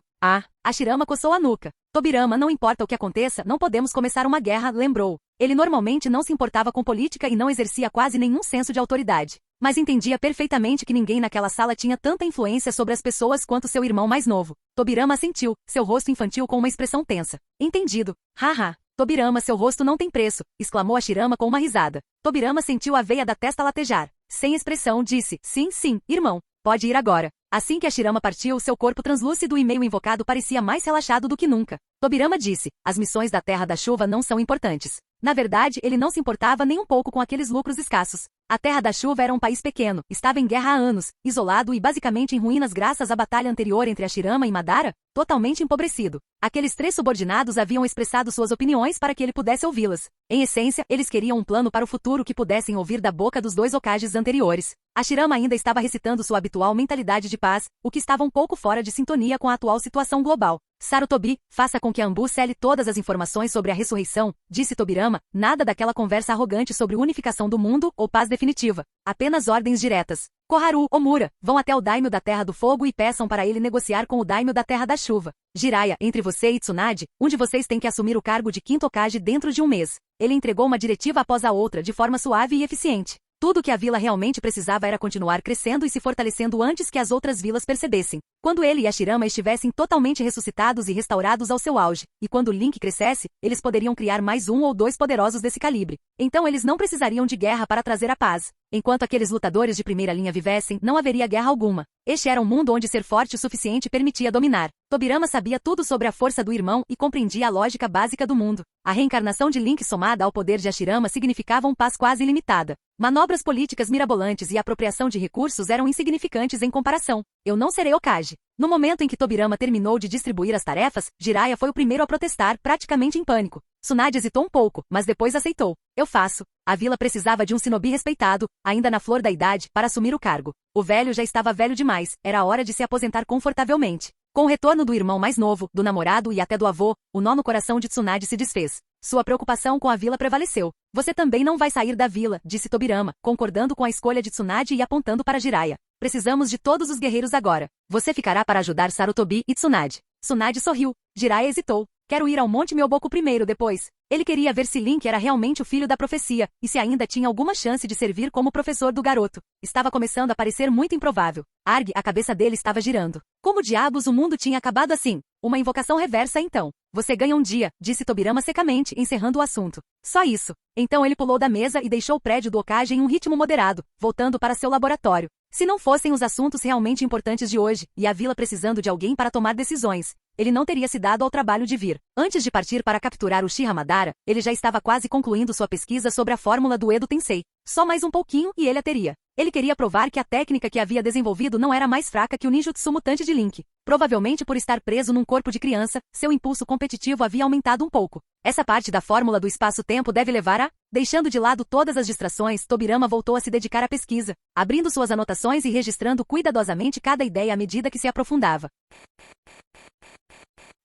Hashirama coçou a nuca. Tobirama, não importa o que aconteça, não podemos começar uma guerra, lembrou. Ele normalmente não se importava com política e não exercia quase nenhum senso de autoridade. Mas entendia perfeitamente que ninguém naquela sala tinha tanta influência sobre as pessoas quanto seu irmão mais novo. Tobirama assentiu, seu rosto infantil com uma expressão tensa. Entendido. Haha. Tobirama, seu rosto não tem preço, exclamou Hashirama com uma risada. Tobirama sentiu a veia da testa latejar. Sem expressão, disse, sim, irmão. Pode ir agora. Assim que Hashirama partiu, seu corpo translúcido e meio invocado parecia mais relaxado do que nunca. Tobirama disse, as missões da Terra da Chuva não são importantes. Na verdade, ele não se importava nem um pouco com aqueles lucros escassos. A Terra da Chuva era um país pequeno, estava em guerra há anos, isolado e basicamente em ruínas graças à batalha anterior entre Hashirama e Madara, totalmente empobrecido. Aqueles 3 subordinados haviam expressado suas opiniões para que ele pudesse ouvi-las. Em essência, eles queriam um plano para o futuro que pudessem ouvir da boca dos 2 Hokages anteriores. Hashirama ainda estava recitando sua habitual mentalidade de paz, o que estava um pouco fora de sintonia com a atual situação global. Sarutobi, faça com que Anbu cele todas as informações sobre a ressurreição, disse Tobirama, nada daquela conversa arrogante sobre unificação do mundo ou paz definitiva. Apenas ordens diretas. Koharu, Omura, vão até o Daimyo da Terra do Fogo e peçam para ele negociar com o Daimyo da Terra da Chuva. Jiraiya, entre você e Tsunade, um de vocês tem que assumir o cargo de 5º Hokage dentro de um mês. Ele entregou uma diretiva após a outra de forma suave e eficiente. Tudo que a vila realmente precisava era continuar crescendo e se fortalecendo antes que as outras vilas percebessem. Quando ele e Hashirama estivessem totalmente ressuscitados e restaurados ao seu auge, e quando Link crescesse, eles poderiam criar mais um ou dois poderosos desse calibre. Então eles não precisariam de guerra para trazer a paz. Enquanto aqueles lutadores de primeira linha vivessem, não haveria guerra alguma. Este era um mundo onde ser forte o suficiente permitia dominar. Tobirama sabia tudo sobre a força do irmão e compreendia a lógica básica do mundo. A reencarnação de Link somada ao poder de Hashirama significavam paz quase ilimitada. Manobras políticas mirabolantes e apropriação de recursos eram insignificantes em comparação. Eu não serei Hokage. No momento em que Tobirama terminou de distribuir as tarefas, Jiraiya foi o primeiro a protestar, praticamente em pânico. Tsunade hesitou um pouco, mas depois aceitou. Eu faço. A vila precisava de um shinobi respeitado, ainda na flor da idade, para assumir o cargo. O velho já estava velho demais, era hora de se aposentar confortavelmente. Com o retorno do irmão mais novo, do namorado e até do avô, o nó no coração de Tsunade se desfez. Sua preocupação com a vila prevaleceu. Você também não vai sair da vila, disse Tobirama, concordando com a escolha de Tsunade e apontando para Jiraiya. Precisamos de todos os guerreiros agora. Você ficará para ajudar Sarutobi e Tsunade. Tsunade sorriu. Jiraiya hesitou. Quero ir ao Monte Myoboku primeiro depois. Ele queria ver se Link era realmente o filho da profecia, e se ainda tinha alguma chance de servir como professor do garoto. Estava começando a parecer muito improvável. Arg, a cabeça dele estava girando. Como diabos o mundo tinha acabado assim? Uma invocação reversa então. Você ganha um dia, disse Tobirama secamente, encerrando o assunto. Só isso. Então ele pulou da mesa e deixou o prédio do Hokage em um ritmo moderado, voltando para seu laboratório. Se não fossem os assuntos realmente importantes de hoje, e a vila precisando de alguém para tomar decisões, ele não teria se dado ao trabalho de vir. Antes de partir para capturar o Uchiha Madara, ele já estava quase concluindo sua pesquisa sobre a fórmula do Edo Tensei. Só mais um pouquinho e ele a teria. Ele queria provar que a técnica que havia desenvolvido não era mais fraca que o ninjutsu mutante de Link. Provavelmente por estar preso num corpo de criança, seu impulso competitivo havia aumentado um pouco. Essa parte da fórmula do espaço-tempo deve levar a... Deixando de lado todas as distrações, Tobirama voltou a se dedicar à pesquisa, abrindo suas anotações e registrando cuidadosamente cada ideia à medida que se aprofundava.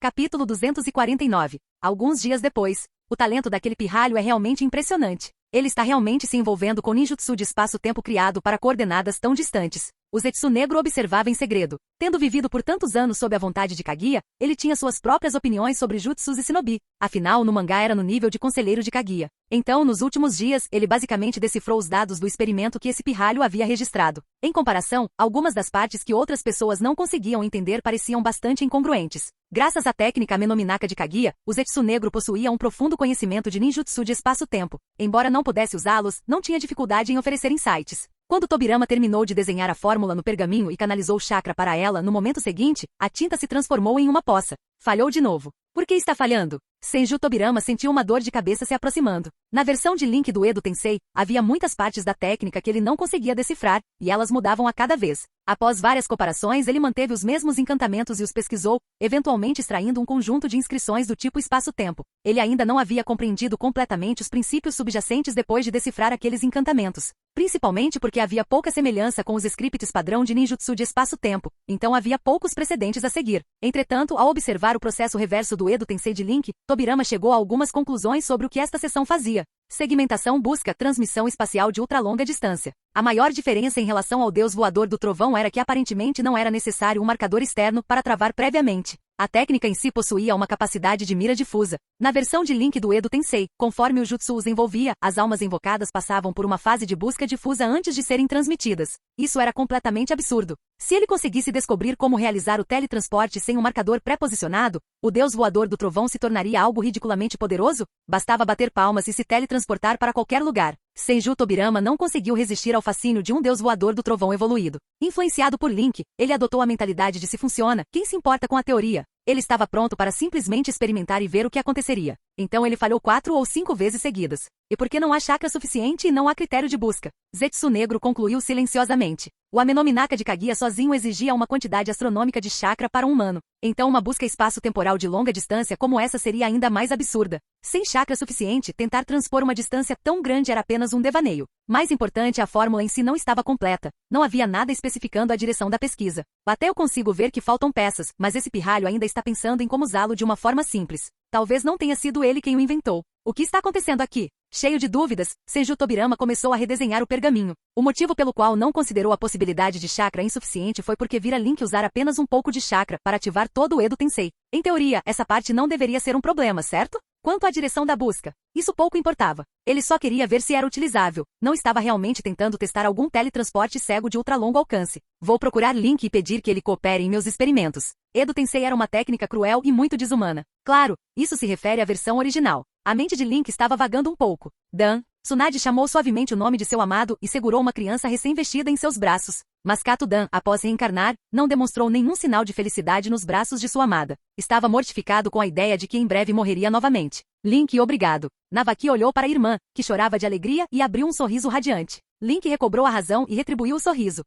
Capítulo 249. Alguns dias depois. O talento daquele pirralho é realmente impressionante. Ele está realmente se envolvendo com ninjutsu de espaço-tempo criado para coordenadas tão distantes. O Zetsu Negro observava em segredo. Tendo vivido por tantos anos sob a vontade de Kaguya, ele tinha suas próprias opiniões sobre jutsus e shinobi. Afinal, no mangá era no nível de conselheiro de Kaguya. Então, nos últimos dias, ele basicamente decifrou os dados do experimento que esse pirralho havia registrado. Em comparação, algumas das partes que outras pessoas não conseguiam entender pareciam bastante incongruentes. Graças à técnica Menominaka de Kaguya, o Zetsu Negro possuía um profundo conhecimento de ninjutsu de espaço-tempo. Embora não pudesse usá-los, não tinha dificuldade em oferecer insights. Quando Tobirama terminou de desenhar a fórmula no pergaminho e canalizou o chakra para ela no momento seguinte, a tinta se transformou em uma poça. Falhou de novo. Por que está falhando? Senju Tobirama sentiu uma dor de cabeça se aproximando. Na versão de Link do Edo Tensei, havia muitas partes da técnica que ele não conseguia decifrar, e elas mudavam a cada vez. Após várias comparações, ele manteve os mesmos encantamentos e os pesquisou, eventualmente extraindo um conjunto de inscrições do tipo espaço-tempo. Ele ainda não havia compreendido completamente os princípios subjacentes depois de decifrar aqueles encantamentos. Principalmente porque havia pouca semelhança com os scripts padrão de ninjutsu de espaço-tempo, então havia poucos precedentes a seguir. Entretanto, ao observar o processo reverso do Edo Tensei de Link, Tobirama chegou a algumas conclusões sobre o que esta seção fazia. Segmentação busca transmissão espacial de ultralonga distância. A maior diferença em relação ao deus voador do trovão era que aparentemente não era necessário um marcador externo para travar previamente. A técnica em si possuía uma capacidade de mira difusa. Na versão de Link do Edo Tensei, conforme o jutsu os envolvia, as almas invocadas passavam por uma fase de busca difusa antes de serem transmitidas. Isso era completamente absurdo. Se ele conseguisse descobrir como realizar o teletransporte sem um marcador pré-posicionado, o deus voador do trovão se tornaria algo ridiculamente poderoso? Bastava bater palmas e se teletransportar para qualquer lugar. Senju Tobirama não conseguiu resistir ao fascínio de um deus voador do trovão evoluído. Influenciado por Link, ele adotou a mentalidade de se funciona, quem se importa com a teoria? Ele estava pronto para simplesmente experimentar e ver o que aconteceria. Então ele falhou 4 ou 5 vezes seguidas. E porque não há chakra suficiente e não há critério de busca? Zetsu Negro concluiu silenciosamente. O Amenominaka de Kaguya sozinho exigia uma quantidade astronômica de chakra para um humano. Então uma busca espaço-temporal de longa distância como essa seria ainda mais absurda. Sem chakra suficiente, tentar transpor uma distância tão grande era apenas um devaneio. Mais importante, a fórmula em si não estava completa. Não havia nada especificando a direção da pesquisa. Até eu consigo ver que faltam peças, mas esse pirralho ainda está pensando em como usá-lo de uma forma simples. Talvez não tenha sido ele quem o inventou. O que está acontecendo aqui? Cheio de dúvidas, Senju Tobirama começou a redesenhar o pergaminho. O motivo pelo qual não considerou a possibilidade de chakra insuficiente foi porque vira Link usar apenas um pouco de chakra para ativar todo o Edo Tensei. Em teoria, essa parte não deveria ser um problema, certo? Quanto à direção da busca, isso pouco importava. Ele só queria ver se era utilizável. Não estava realmente tentando testar algum teletransporte cego de ultralongo alcance. Vou procurar Link e pedir que ele coopere em meus experimentos. Edo Tensei era uma técnica cruel e muito desumana. Claro, isso se refere à versão original. A mente de Link estava vagando um pouco. Dan, Tsunade chamou suavemente o nome de seu amado e segurou uma criança recém-vestida em seus braços. Mas Kato Dan, após reencarnar, não demonstrou nenhum sinal de felicidade nos braços de sua amada. Estava mortificado com a ideia de que em breve morreria novamente. Link, obrigado. Navaki olhou para a irmã, que chorava de alegria e abriu um sorriso radiante. Link recobrou a razão e retribuiu o sorriso.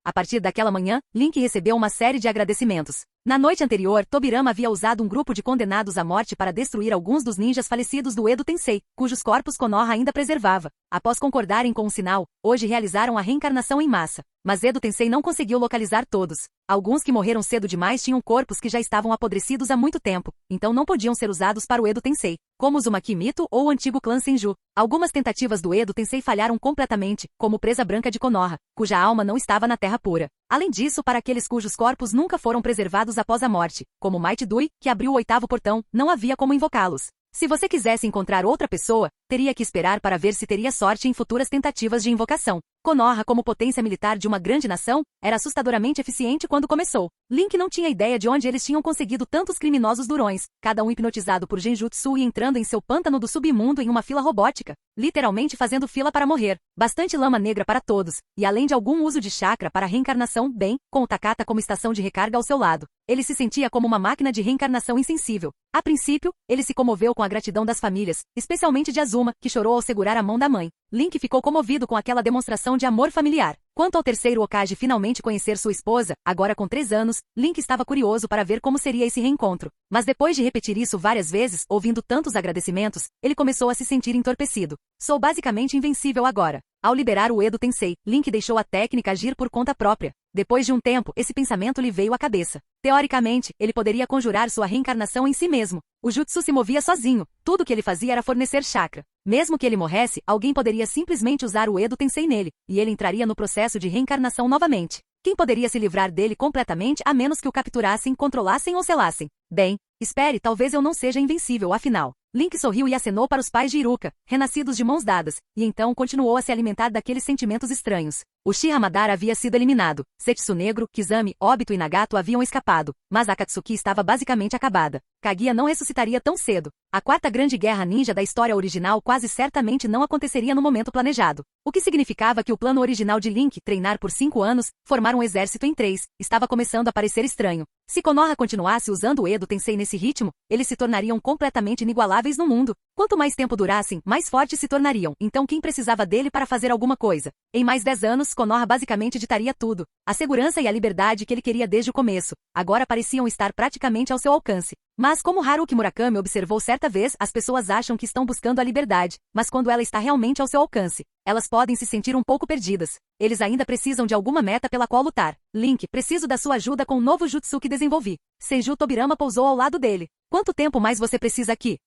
A partir daquela manhã, Link recebeu uma série de agradecimentos. Na noite anterior, Tobirama havia usado um grupo de condenados à morte para destruir alguns dos ninjas falecidos do Edo Tensei, cujos corpos Konoha ainda preservava. Após concordarem com um sinal, hoje realizaram a reencarnação em massa. Mas Edo Tensei não conseguiu localizar todos. Alguns que morreram cedo demais tinham corpos que já estavam apodrecidos há muito tempo, então não podiam ser usados para o Edo Tensei, como Uzumaki Mito ou o antigo clã Senju. Algumas tentativas do Edo Tensei falharam completamente, como Presa Branca de Konoha, cuja alma não estava na Terra Pura. Além disso, para aqueles cujos corpos nunca foram preservados após a morte, como Might Dui, que abriu o 8º portão, não havia como invocá-los. Se você quisesse encontrar outra pessoa, teria que esperar para ver se teria sorte em futuras tentativas de invocação. Konoha, como potência militar de uma grande nação, era assustadoramente eficiente quando começou. Link não tinha ideia de onde eles tinham conseguido tantos criminosos durões, cada um hipnotizado por genjutsu e entrando em seu pântano do submundo em uma fila robótica, literalmente fazendo fila para morrer. Bastante lama negra para todos, e além de algum uso de chakra para reencarnação, bem, com o Takata como estação de recarga ao seu lado. Ele se sentia como uma máquina de reencarnação insensível. A princípio, ele se comoveu com a gratidão das famílias, especialmente de Azuma, que chorou ao segurar a mão da mãe. Link ficou comovido com aquela demonstração de amor familiar. Quanto ao terceiro Hokage finalmente conhecer sua esposa, agora com 3 anos, Link estava curioso para ver como seria esse reencontro. Mas depois de repetir isso várias vezes, ouvindo tantos agradecimentos, ele começou a se sentir entorpecido. Sou basicamente invencível agora. Ao liberar o Edo Tensei, Link deixou a técnica agir por conta própria. Depois de um tempo, esse pensamento lhe veio à cabeça. Teoricamente, ele poderia conjurar sua reencarnação em si mesmo. O jutsu se movia sozinho. Tudo que ele fazia era fornecer chakra. Mesmo que ele morresse, alguém poderia simplesmente usar o Edo Tensei nele, e ele entraria no processo de reencarnação novamente. Quem poderia se livrar dele completamente a menos que o capturassem, controlassem ou selassem? Bem, espere, talvez eu não seja invencível, afinal. Link sorriu e acenou para os pais de Iruka, renascidos de mãos dadas, e então continuou a se alimentar daqueles sentimentos estranhos. Uchiha Madara havia sido eliminado, Setsu Negro, Kizami, Obito e Nagato haviam escapado, mas Akatsuki estava basicamente acabada. Kaguya não ressuscitaria tão cedo. A quarta grande guerra ninja da história original quase certamente não aconteceria no momento planejado. O que significava que o plano original de Link, treinar por 5 anos, formar um exército em 3, estava começando a parecer estranho. Se Konoha continuasse usando o Edo Tensei nesse ritmo, eles se tornariam completamente inigualáveis no mundo. Quanto mais tempo durassem, mais fortes se tornariam, então quem precisava dele para fazer alguma coisa? Em mais 10 anos, Konoha basicamente ditaria tudo. A segurança e a liberdade que ele queria desde o começo, agora pareciam estar praticamente ao seu alcance. Mas como Haruki Murakami observou certa vez, as pessoas acham que estão buscando a liberdade, mas quando ela está realmente ao seu alcance, elas podem se sentir um pouco perdidas. Eles ainda precisam de alguma meta pela qual lutar. Link, preciso da sua ajuda com um novo jutsu que desenvolvi. Senju Tobirama pousou ao lado dele. Quanto tempo mais você precisa aqui?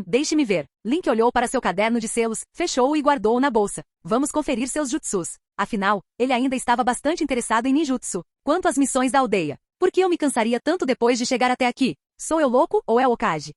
Deixe-me ver. Link olhou para seu caderno de selos, fechou-o e guardou-o na bolsa. Vamos conferir seus jutsus. Afinal, ele ainda estava bastante interessado em ninjutsu. Quanto às missões da aldeia? Por que eu me cansaria tanto depois de chegar até aqui? Sou eu louco ou é o Hokage?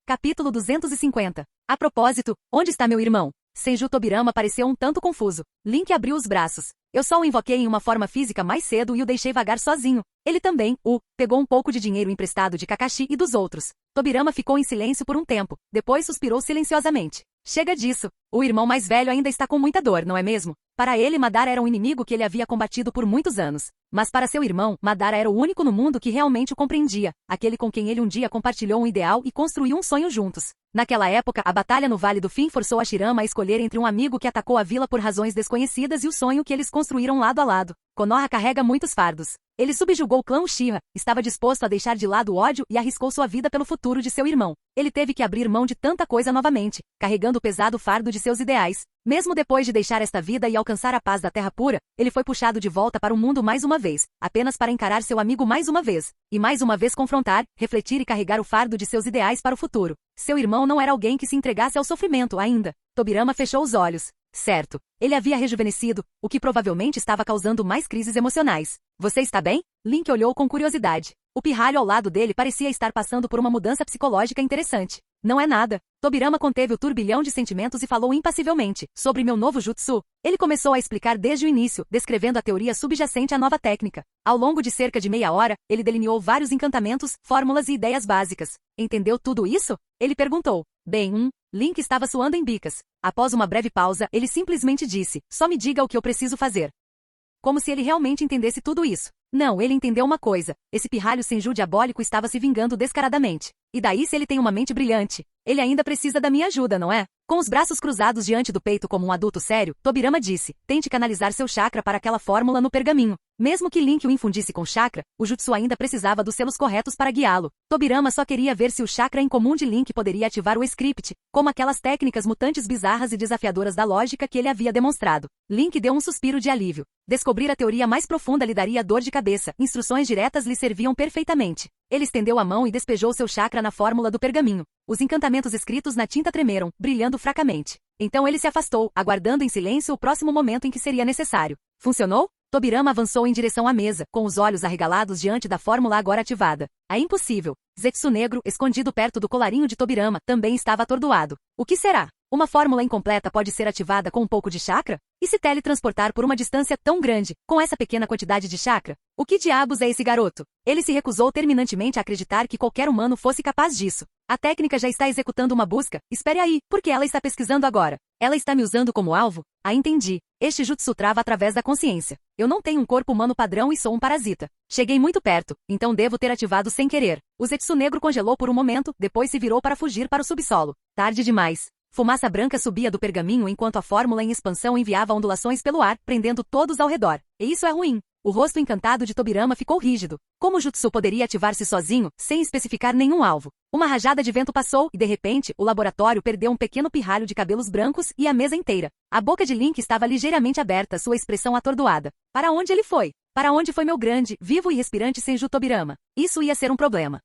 Capítulo 250. A propósito, onde está meu irmão? Senju Tobirama pareceu um tanto confuso. Link abriu os braços. Eu só o invoquei em uma forma física mais cedo e o deixei vagar sozinho. Ele também, pegou um pouco de dinheiro emprestado de Kakashi e dos outros. Tobirama ficou em silêncio por um tempo, depois suspirou silenciosamente. Chega disso. O irmão mais velho ainda está com muita dor, não é mesmo? Para ele, Madara era um inimigo que ele havia combatido por muitos anos. Mas para seu irmão, Madara era o único no mundo que realmente o compreendia, aquele com quem ele um dia compartilhou um ideal e construiu um sonho juntos. Naquela época, a batalha no Vale do Fim forçou Hashirama a escolher entre um amigo que atacou a vila por razões desconhecidas e o sonho que eles construíram lado a lado. Konoha carrega muitos fardos. Ele subjugou o clã Uchiha, estava disposto a deixar de lado o ódio e arriscou sua vida pelo futuro de seu irmão. Ele teve que abrir mão de tanta coisa novamente, carregando o pesado fardo de seus ideais. Mesmo depois de deixar esta vida e alcançar a paz da Terra Pura, ele foi puxado de volta para o mundo mais uma vez, apenas para encarar seu amigo mais uma vez, e mais uma vez confrontar, refletir e carregar o fardo de seus ideais para o futuro. Seu irmão não era alguém que se entregasse ao sofrimento ainda. Tobirama fechou os olhos. Certo, ele havia rejuvenescido, o que provavelmente estava causando mais crises emocionais. Você está bem? Link olhou com curiosidade. O pirralho ao lado dele parecia estar passando por uma mudança psicológica interessante. Não é nada. Tobirama conteve o turbilhão de sentimentos e falou impassivelmente. Sobre meu novo jutsu. Ele começou a explicar desde o início, descrevendo a teoria subjacente à nova técnica. Ao longo de cerca de meia hora, ele delineou vários encantamentos, fórmulas e ideias básicas. Entendeu tudo isso? Ele perguntou. Bem, Link estava suando em bicas. Após uma breve pausa, ele simplesmente disse, só me diga o que eu preciso fazer. Como se ele realmente entendesse tudo isso. Não, ele entendeu uma coisa. Esse pirralho senju diabólico estava se vingando descaradamente. E daí se ele tem uma mente brilhante? Ele ainda precisa da minha ajuda, não é? Com os braços cruzados diante do peito como um adulto sério, Tobirama disse, tente canalizar seu chakra para aquela fórmula no pergaminho. Mesmo que Link o infundisse com chakra, o jutsu ainda precisava dos selos corretos para guiá-lo. Tobirama só queria ver se o chakra em comum de Link poderia ativar o script, como aquelas técnicas mutantes bizarras e desafiadoras da lógica que ele havia demonstrado. Link deu um suspiro de alívio. Descobrir a teoria mais profunda lhe daria dor de cabeça, instruções diretas lhe serviam perfeitamente. Ele estendeu a mão e despejou seu chakra na fórmula do pergaminho. Os encantamentos escritos na tinta tremeram, brilhando fracamente. Então ele se afastou, aguardando em silêncio o próximo momento em que seria necessário. Funcionou? Tobirama avançou em direção à mesa, com os olhos arregalados diante da fórmula agora ativada. É impossível. Zetsu negro, escondido perto do colarinho de Tobirama, também estava atordoado. O que será? Uma fórmula incompleta pode ser ativada com um pouco de chakra? E se teletransportar por uma distância tão grande, com essa pequena quantidade de chakra? O que diabos é esse garoto? Ele se recusou terminantemente a acreditar que qualquer humano fosse capaz disso. A técnica já está executando uma busca. Espere aí, porque ela está pesquisando agora. Ela está me usando como alvo? Ah, entendi. Este jutsu trava através da consciência. Eu não tenho um corpo humano padrão e sou um parasita. Cheguei muito perto, então devo ter ativado sem querer. O Zetsu negro congelou por um momento, depois se virou para fugir para o subsolo. Tarde demais. Fumaça branca subia do pergaminho enquanto a fórmula em expansão enviava ondulações pelo ar, prendendo todos ao redor. E isso é ruim. O rosto encantado de Tobirama ficou rígido. Como o jutsu poderia ativar-se sozinho, sem especificar nenhum alvo? Uma rajada de vento passou e, de repente, o laboratório perdeu um pequeno pirralho de cabelos brancos e a mesa inteira. A boca de Link estava ligeiramente aberta, sua expressão atordoada. Para onde ele foi? Para onde foi meu grande, vivo e respirante Senju Tobirama? Isso ia ser um problema.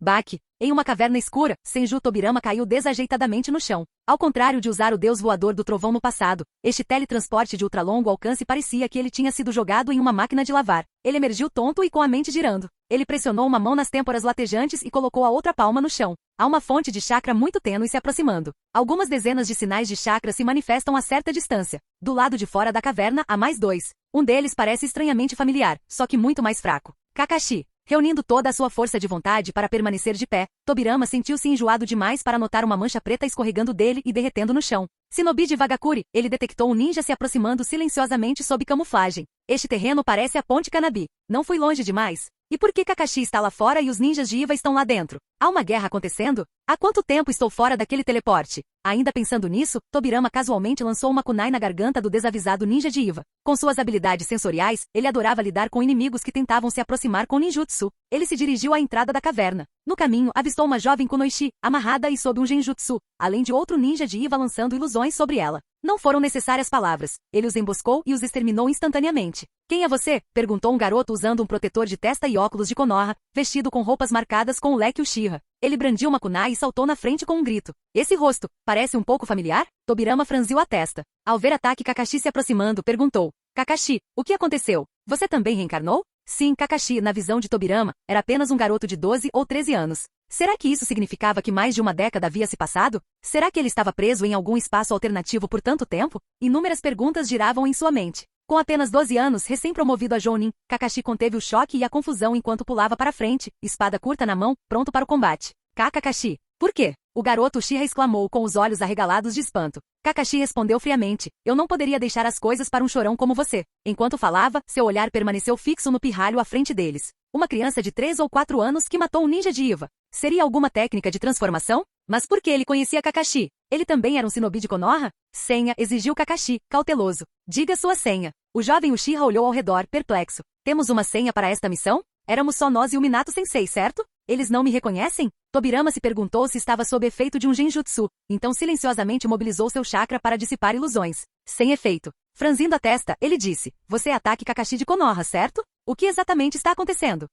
Baque. Em uma caverna escura, Senju Tobirama caiu desajeitadamente no chão. Ao contrário de usar o deus voador do trovão no passado, este teletransporte de ultralongo alcance parecia que ele tinha sido jogado em uma máquina de lavar. Ele emergiu tonto e com a mente girando. Ele pressionou uma mão nas têmporas latejantes e colocou a outra palma no chão. Há uma fonte de chakra muito tênue se aproximando. Algumas dezenas de sinais de chakra se manifestam a certa distância. Do lado de fora da caverna há mais dois. Um deles parece estranhamente familiar, só que muito mais fraco. Kakashi. Reunindo toda a sua força de vontade para permanecer de pé, Tobirama sentiu-se enjoado demais para notar uma mancha preta escorregando dele e derretendo no chão. Shinobi de Vagakuri, ele detectou um ninja se aproximando silenciosamente sob camuflagem. Este terreno parece a Ponte Kanabi. Não fui longe demais? E por que Kakashi está lá fora e os ninjas de Iva estão lá dentro? Há uma guerra acontecendo? Há quanto tempo estou fora daquele teleporte? Ainda pensando nisso, Tobirama casualmente lançou uma kunai na garganta do desavisado ninja de Iva. Com suas habilidades sensoriais, ele adorava lidar com inimigos que tentavam se aproximar com ninjutsu. Ele se dirigiu à entrada da caverna. No caminho, avistou uma jovem kunoichi, amarrada e sob um genjutsu, além de outro ninja de Iva lançando ilusões sobre ela. Não foram necessárias palavras. Ele os emboscou e os exterminou instantaneamente. Quem é você? Perguntou um garoto usando um protetor de testa e óculos de Konoha, vestido com roupas marcadas com o leque Uchiha. Ele brandiu uma kunai e saltou na frente com um grito. Esse rosto, parece um pouco familiar? Tobirama franziu a testa. Ao ver Ataki Kakashi se aproximando, perguntou. Kakashi, o que aconteceu? Você também reencarnou? Sim, Kakashi, na visão de Tobirama, era apenas um garoto de 12 ou 13 anos. Será que isso significava que mais de uma década havia se passado? Será que ele estava preso em algum espaço alternativo por tanto tempo? Inúmeras perguntas giravam em sua mente. Com apenas 12 anos, recém-promovido a Jounin, Kakashi conteve o choque e a confusão enquanto pulava para frente, espada curta na mão, pronto para o combate. Kakashi. Por quê? O garoto Uchiha exclamou com os olhos arregalados de espanto. Kakashi respondeu friamente. Eu não poderia deixar as coisas para um chorão como você. Enquanto falava, seu olhar permaneceu fixo no pirralho à frente deles. Uma criança de 3 ou 4 anos que matou um ninja de Iva. Seria alguma técnica de transformação? Mas por que ele conhecia Kakashi? Ele também era um shinobi de Konoha? Senha, exigiu Kakashi, cauteloso. Diga sua senha. O jovem Uchiha olhou ao redor, perplexo. Temos uma senha para esta missão? Éramos só nós e o Minato Sensei, certo? Eles não me reconhecem? Tobirama se perguntou se estava sob efeito de um genjutsu, então silenciosamente mobilizou seu chakra para dissipar ilusões. Sem efeito. Franzindo a testa, ele disse, você é Ataki Kakashi de Konoha, certo? O que exatamente está acontecendo?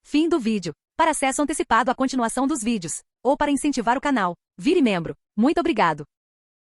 Fim do vídeo. Para acesso antecipado à continuação dos vídeos, ou para incentivar o canal, vire membro. Muito obrigado.